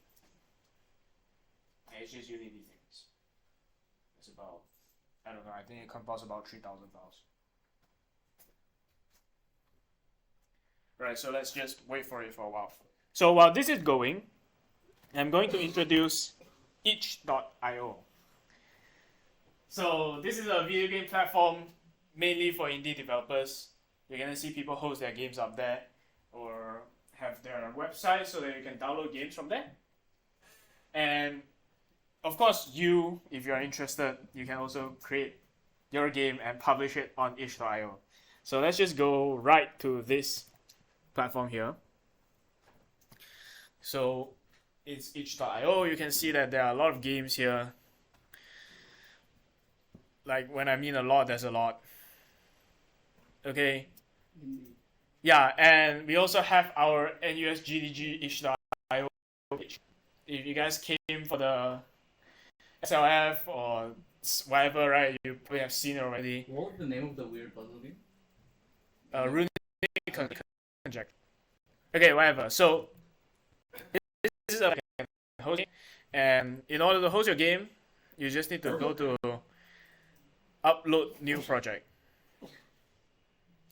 It's just Unity things. It's about, I don't know, I think it compiles about 3,000 files. Right, so let's just wait for it for a while. So while this is going, I'm going to introduce itch.io. So this is a video game platform mainly for indie developers. You're gonna see people host their games up there or have their website so that you can download games from there. And of course, if you're interested, you can also create your game and publish it on itch.io. So let's just go right to this platform here. So it's itch.io. You can see that there are a lot of games here. Like when I mean a lot, there's a lot. Okay. Yeah, and we also have our NUSGDG itch.io page. If you guys came for the SLF or whatever, right, you probably have seen it already. What was the name of the weird puzzle game? Runic Conjecture. Okay, whatever. So this is a hosting, and in order to host your game, you just need to go to upload new project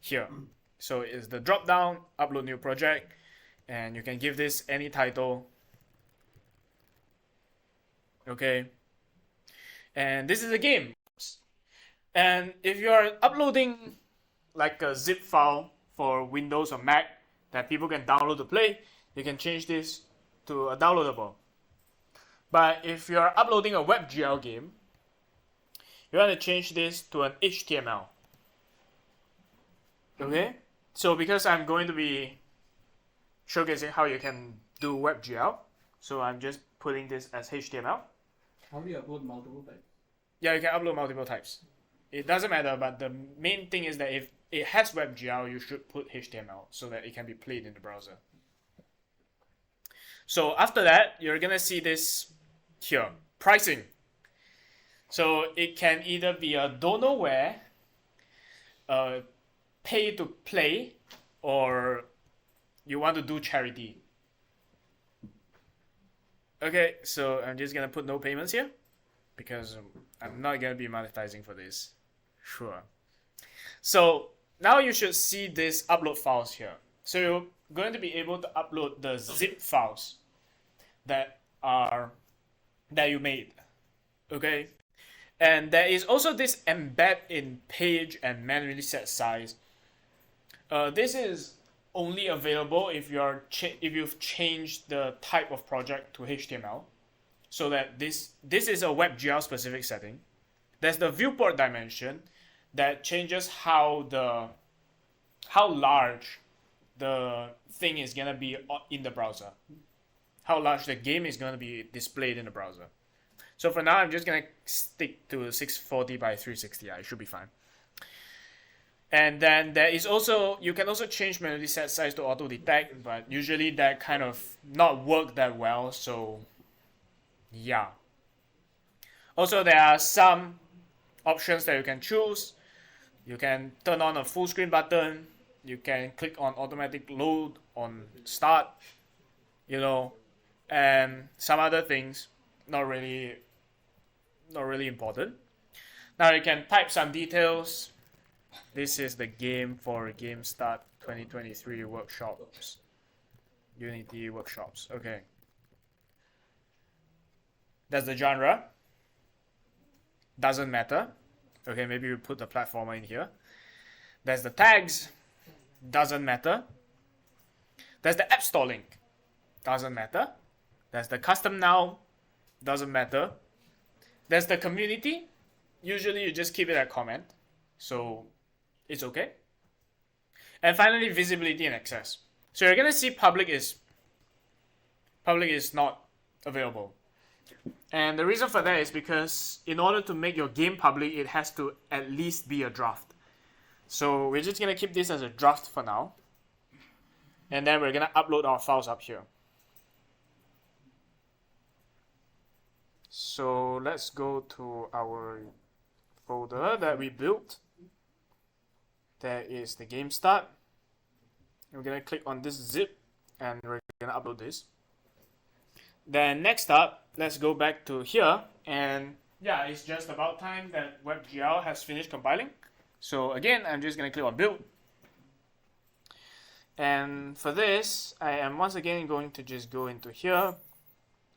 here. So it's the drop down, upload new project, and you can give this any title. Okay. And this is a game. And if you're uploading like a zip file for Windows or Mac that people can download to play, you can change this to a downloadable. But if you're uploading a WebGL game, you want to change this to an HTML. Okay? So because I'm going to be showcasing how you can do WebGL, so I'm just putting this as HTML. How do you upload multiple types? Yeah, you can upload multiple types. It doesn't matter, but the main thing is that if it has WebGL, you should put HTML so that it can be played in the browser. So after that, you're gonna see this here, pricing. So it can either be a don't know where, pay to play, or you want to do charity. Okay, so I'm just gonna put no payments here because I'm not gonna be monetizing for this. Sure. So now you should see these upload files here. So you're going to be able to upload the zip files that you made. Okay? And there is also this embed in page and manually set size. This is only available if you've changed the type of project to HTML, so that this is a WebGL specific setting. There's the viewport dimension that changes how large the thing is gonna be in the browser, how large the game is gonna be displayed in the browser. So for now, I'm just gonna stick to 640 by 360. It should be fine. And then there is also, you can also change manually set size to auto detect, but usually that kind of not work that well. So yeah. Also, there are some options that you can choose. You can turn on a full screen button. You can click on automatic load on start, and some other things, not really important. Now you can type some details. This is the game for GameStart 2023 workshops, Unity workshops. Okay. That's the genre. Doesn't matter. Okay, maybe we put the platformer in here. There's the tags. Doesn't matter. There's the App Store link. Doesn't matter. There's the custom now. Doesn't matter. There's the community. Usually you just keep it a comment. So it's okay. And finally, visibility and access. So you're gonna see public is not available. And the reason for that is because in order to make your game public, it has to at least be a draft. So we're just gonna keep this as a draft for now. And then we're gonna upload our files up here. So let's go to our folder that we built. There is the GameStart. We're gonna click on this zip and we're gonna upload this. Then next up, let's go back to here, and yeah, it's just about time that WebGL has finished compiling. So again, I'm just gonna click on build. And for this, I am once again going to just go into here.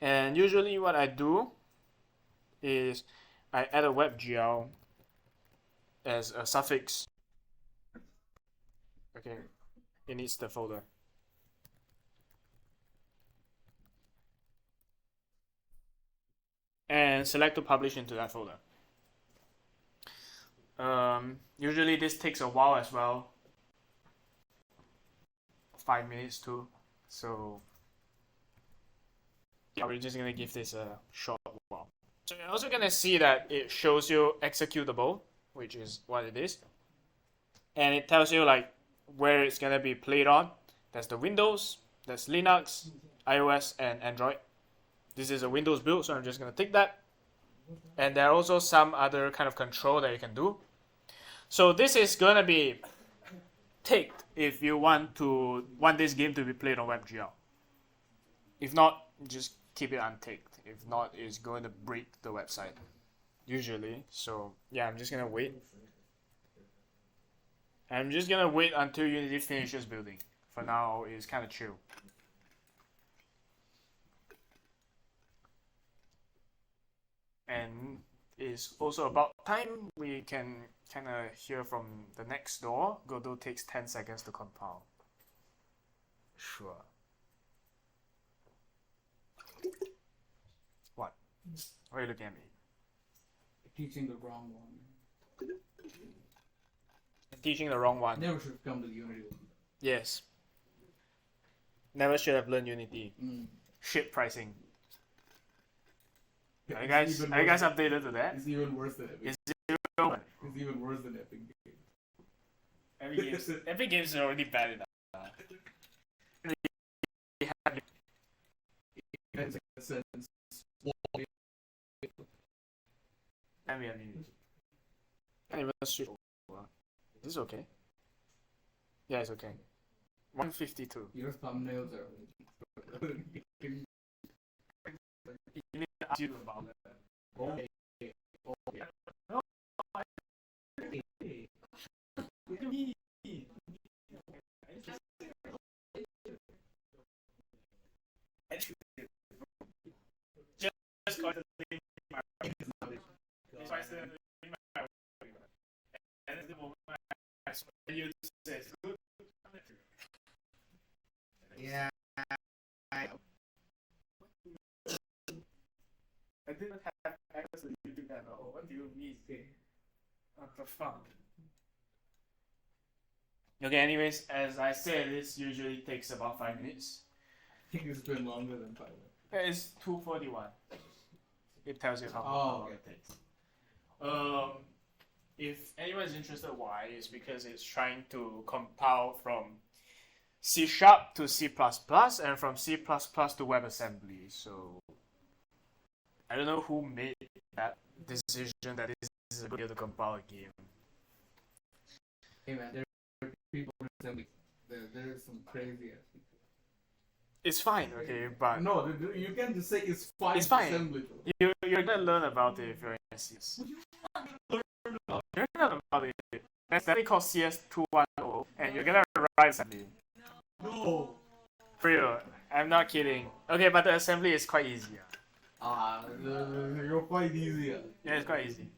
And usually what I do is I add a WebGL as a suffix. Okay, it needs the folder. And select to publish into that folder. Usually this takes a while as well. 5 minutes too. So yeah, we're just gonna give this a short while. So you're also gonna see that it shows you executable, which is what it is. And it tells you like where it's gonna be played on. That's the Windows, that's Linux, iOS, and Android. This is a Windows build, so I'm just gonna tick that. And there are also some other kind of control that you can do. So this is gonna be ticked if you want this game to be played on WebGL. If not, just keep it unticked. If not, it's going to break the website usually. So yeah, I'm just gonna wait. I'm just gonna wait until Unity finishes building. For now, it's kind of chill. And it's also about time we can kind of hear from the next door. Godot takes 10 seconds to compile. Sure. What? Why are you looking at me? Teaching the wrong one. Teaching the wrong one. Never should have come to the Unity one. Yes. Never should have learned Unity. Shit pricing. Are you guys updated to that? It's even worse than Epic. Is it It's even worse than Epic Games. Epic Games are already bad enough. I mean, can't even switch over. Is this okay? Yeah, it's okay. 152. Your thumbnails are. You need to ask you about that. Okay. Just constantly my if I say and at the moment I swear you say good. Yeah. I didn't have access to YouTube at all. What do you mean? What the fuck? Okay, anyways, as I said, this usually takes about 5 minutes. I think it's been longer than 5 minutes. It's 2:41. It tells you how long it takes. If anyone's interested why, it's because it's trying to compile from C# to C++ and from C++ to WebAssembly. So I don't know who made that decision that this is a good way to compile a game. Hey man, there are people in assembly. There are some crazy ass people. It's fine, okay, but No, you can just say it's fine. It's fine. Assembly. you're gonna learn about it if you're in CS. You're gonna learn about it. That's something called CS 210, and you're gonna write assembly. No. For real, I'm not kidding. Okay, but the assembly is quite easy. You're quite easier. Yeah, it's quite easy.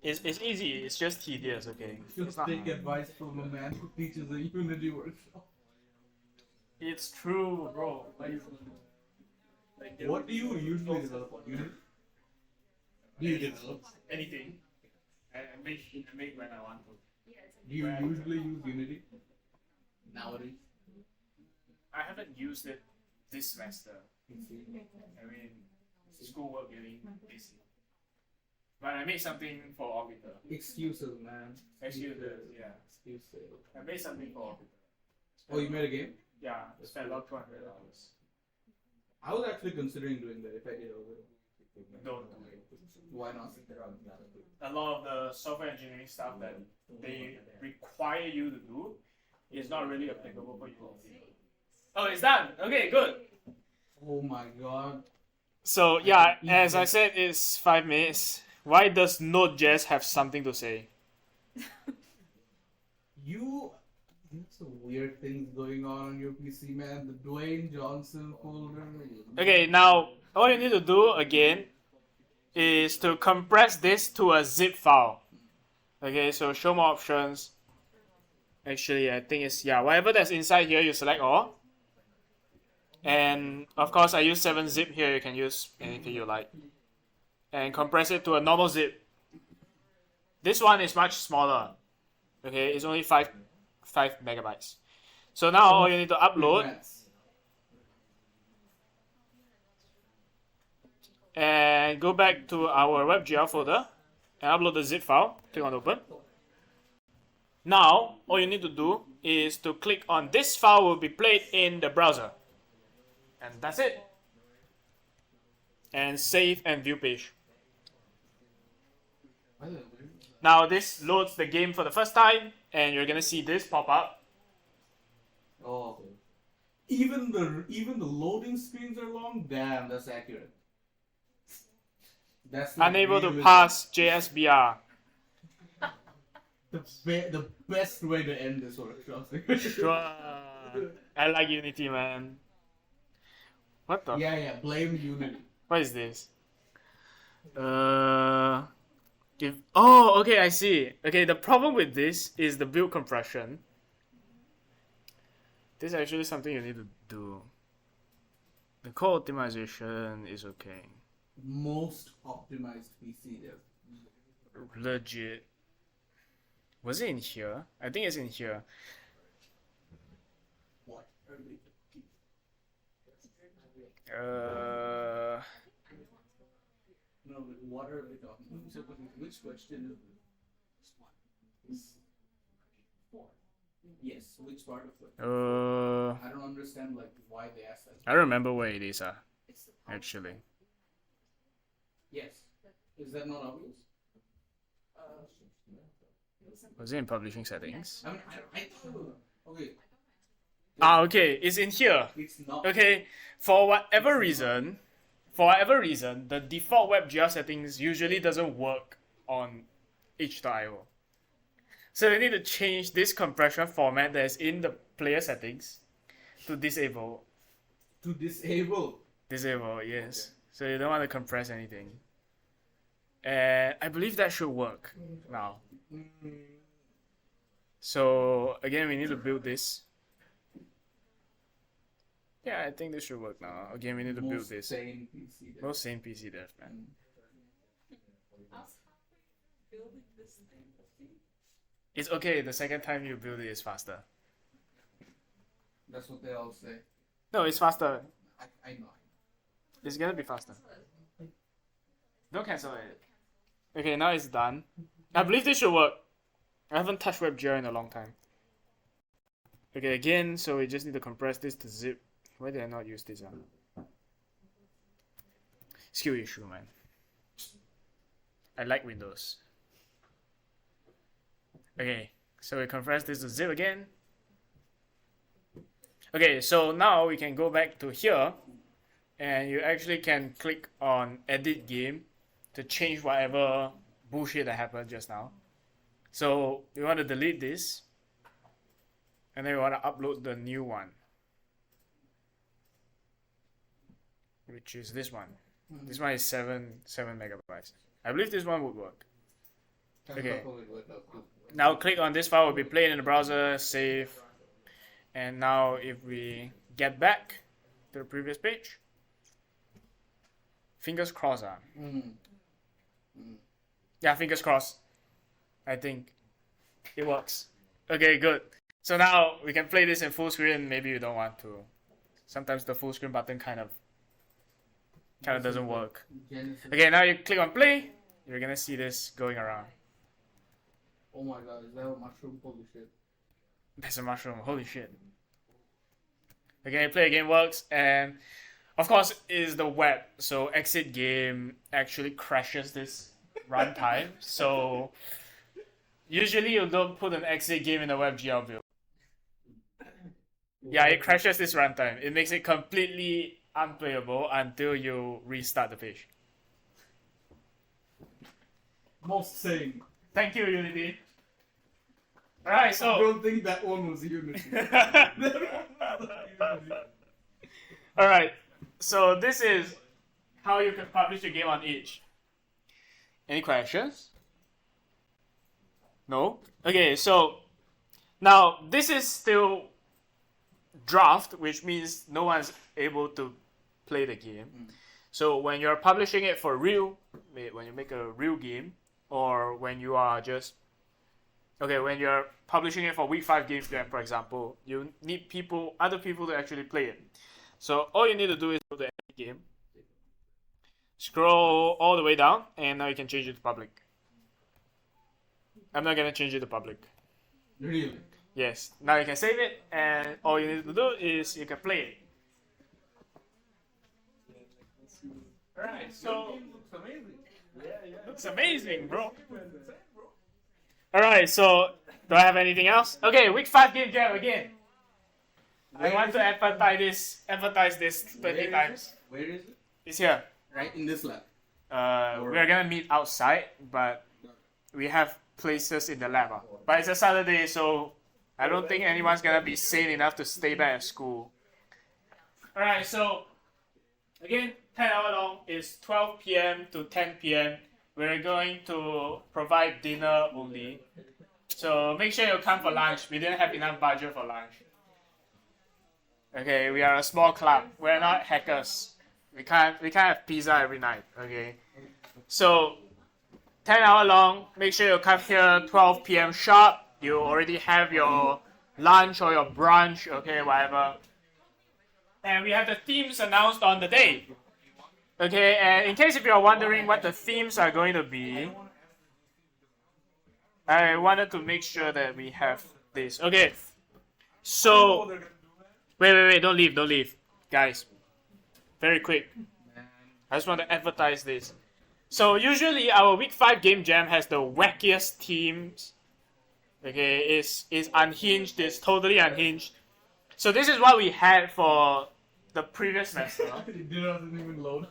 It's easy, it's just tedious, okay? It's Just not take hard. advice from a man who teaches a Unity workshop. It's true, bro. What do you usually develop on Unity? Do you develop? Anything. I make when I want to. Do you usually use Unity? Nowadays? I haven't used it this semester. I mean, schoolwork getting busy. But I made something for Orbiter. Excuses, man. Excuses, yeah. Excuses. I made something for Orbiter. Oh, you made a game? Yeah, I spent about $200. I was actually considering doing that if I did over. Don't do it. Why not? A lot of the software engineering stuff that they require you to do is not really applicable for you. Oh, it's done. Okay, good. Oh my god. So yeah, as I said, it's 5 minutes. Why does Node.js have something to say? There's some weird things going on your PC, man. The Dwayne Johnson folder. Okay, now all you need to do again is to compress this to a zip file. Okay, so show more options. Actually, I think it's, yeah, whatever that's inside here, you select all. And of course, I use 7-zip here. You can use anything you like. And compress it to a normal zip. This one is much smaller. Okay, it's only 5 megabytes. So now all you need to upload and go back to our WebGL folder and upload the zip file. Click on open. Now all you need to do is to click on this file will be played in the browser. And that's it. And save and view page. Now this loads the game for the first time, and you're gonna see this pop up. Oh. Even the loading screens are long. Damn, that's accurate. That's like Unable to really pass JSBR. the best way to end this workshop. I like Unity, man. What the? Yeah, blame Unity. What is this? Oh, okay, I see. Okay, the problem with this is the build compression. This is actually something you need to do. The code optimization is okay. Most optimized PC dev. Legit. Was it in here? I think it's in here. What? No, but what are we talking about? So, which question is this? Yes, which part of it? I don't understand like why they asked that. I remember where it is, It's the power actually. Yes. Is that not obvious? Was it in publishing settings? I mean, I thought, okay, Okay, it's in here. it's not. Okay, for whatever reason, the default WebGL settings usually doesn't work on itch.io. So we need to change this compression format that is in the player settings to disable. To disable. Disable, yes. So you don't want to compress anything. And I believe that should work now. So again, we need to build this. Yeah, I think this should work now. Again, we need to build Most this. sane PC dev. Most same PC dev, man. It's okay. The second time you build it is faster. That's what they all say. No, it's faster. I know. It's gonna be faster. Don't cancel it. Okay, now it's done. I believe this should work. I haven't touched WebGL in a long time. Okay, again, so we just need to compress this to zip. Why did I not use this? Skill issue, man. I like Windows. Okay, so we compress this to zip again. Okay, so now we can go back to here, and you actually can click on edit game to change whatever bullshit that happened just now. So we want to delete this, and then we want to upload the new one, which is this one. This one is 7 megabytes. I believe this one would work. Okay. Now click on this file, will be played in the browser, save. And now if we get back to the previous page, fingers crossed. Yeah, fingers crossed. I think it works. Okay, good. So now we can play this in full screen. Maybe you don't want to. Sometimes the full screen button kind of doesn't work. Okay, now you click on play. You're gonna see this going around. Oh my god, is that a mushroom? Holy shit. That's a mushroom. Holy shit. Okay, play game works, and of course it is the web, so exit game actually crashes this runtime. So usually you don't put an exit game in a WebGL build. Yeah, it crashes this runtime. It makes it completely unplayable until you restart the page. Most sane. Thank you, Unity. Alright, I so don't think that one was Unity. alright, so this is how you can publish a game on itch. Any questions? No? Okay, so now this is still draft, which means no one's able to play the game. So when you're publishing it for real, when you make a real game, or when you are just when you're publishing it for week 5 Game Jam, for example, you need other people to actually play it. So all you need to do is go to any game, scroll all the way down, and now you can change it to public. I'm not gonna change it to public. Really? Yes. Now you can save it, and all you need to do is you can play it. Alright, so Looks amazing. looks amazing, bro. Alright, so do I have anything else? Okay, week 5 Game Jam again. I want to emphasize this 20 times. Where is it? It's here. Right in this lab. We are gonna meet outside, but we have places in the lab. But it's a Saturday, so I don't think anyone's gonna be sane enough to stay back at school. Alright, so again, 10 hour long is 12 p.m. to 10 p.m. We're going to provide dinner only. So make sure you come for lunch. We didn't have enough budget for lunch. Okay, we are a small club. We're not hackers. We can't have pizza every night. Okay. So 10 hour long, make sure you come here 12 p.m. sharp. You already have your lunch or your brunch, okay, whatever. And we have the themes announced on the day. Okay, and in case if you're wondering what the themes are going to be, I wanted to make sure that we have this. Okay, so wait, don't leave, guys. Very quick. I just want to advertise this. So usually our week 5 Game Jam has the wackiest themes Okay, it's unhinged. It's totally unhinged. So this is what we had for the previous semester. It doesn't even load.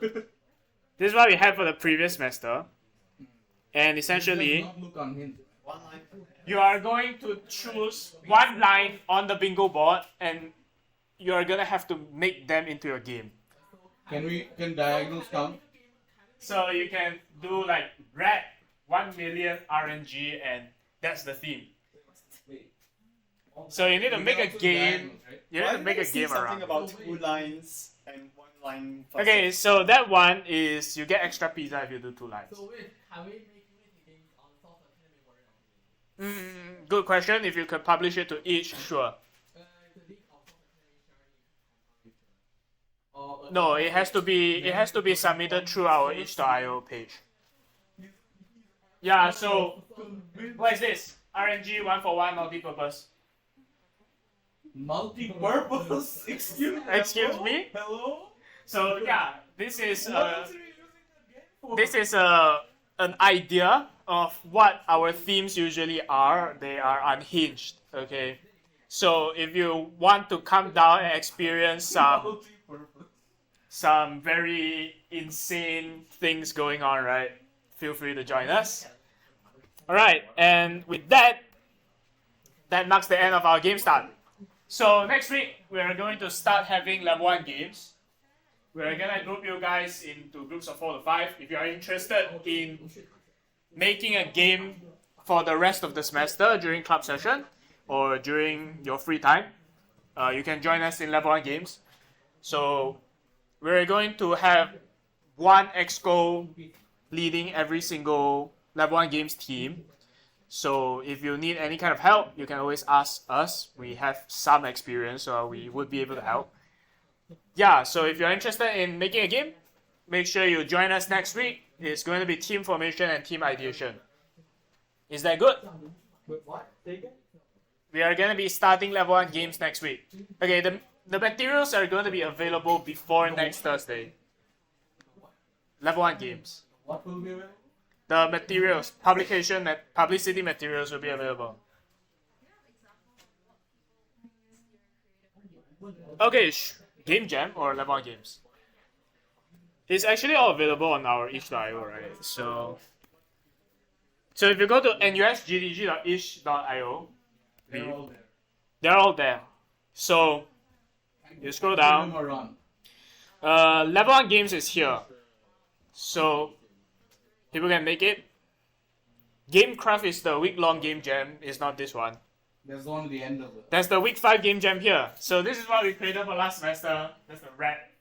This is what we had for the previous semester. And It essentially, does not look unhinged. you are going to choose one line on the bingo board, and you are gonna have to make them into your game. Can diagonals count? So you can do like red 1 million RNG, and that's the theme. So you need to make a game. You need to make a game something around. about 2 lines and 1 line. For Okay, so that one is you get extra pizza if you do 2 lines. So wait, are we making it against on the source or can it be worried on? Good question. If you could publish it to each, sure. The link of source or No, it has to be submitted through our itch.io page. Yeah, so what is this? RNG 1-for-1 multi-purpose. Multi-purpose? Excuse me? Hello? So yeah, this is What else are you using that game for? this is an idea of what our themes usually are. They are unhinged. Okay, so if you want to come down and experience some very insane things going on, right? Feel free to join us. All right, and with that, that marks the end of our GameStart. So next week we are going to start having level 1 games. We are gonna group you guys into groups of 4 to 5. If you are interested in making a game for the rest of the semester during club session or during your free time, you can join us in level 1 games. So we're going to have one exco leading every single level 1 games team. So if you need any kind of help, you can always ask us. We have some experience, so we would be able to help. Yeah, so if you're interested in making a game, make sure you join us next week. It's going to be team formation and team ideation. Is that good? What? Take it? We are going to be starting level 1 games next week. Okay, the materials are going to be available before next Thursday. Level 1 games. What will be available? The materials, publicity materials will be available. Okay, Game Jam or level 1 games? It's actually all available on our itch.io, right? So if you go to nusgdg.itch.io, They're all there. they're all there. So you scroll down. Give them a run. Level 1 games is here. So people can make it. Gamecraft is the week-long game jam. It's not this one. There's only the end of it. That's the week 5 game jam here. So this is what we created for last semester. That's the rat.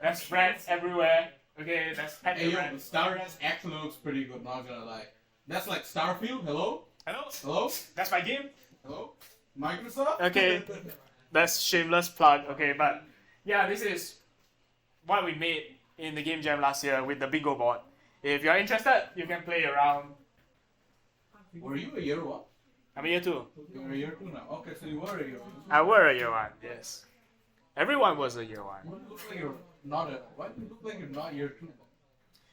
That's rats everywhere. Okay, that's pet Hey yo, rat. the Star Wars actually looks pretty good, not gonna lie. That's like Starfield, hello? Hello? Hello? That's my game. Hello? Microsoft? Okay. That's shameless plug. Okay, but yeah, this is what we made in the game jam last year with the bingo board. If you're interested, you can play around. Were you a year 1? I'm year 2. You're a year 2 now. Okay, so you were a year 1. I were a year 1, yes. Everyone was a year 1. Why do you look like you're not a... Why do you look like you're not year 2?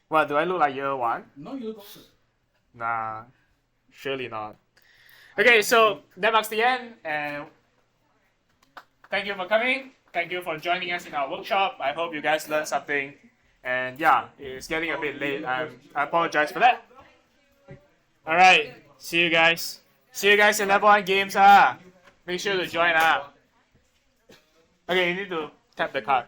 What, do I look like year 1? No, you look older. Nah, surely not. Okay, so that marks the end, and thank you for coming. Thank you for joining us in our workshop. I hope you guys learned something. And yeah, it's getting a bit late. I apologize for that. Alright, see you guys. See you guys in level 1 games. Make sure to join. Okay, you need to tap the card.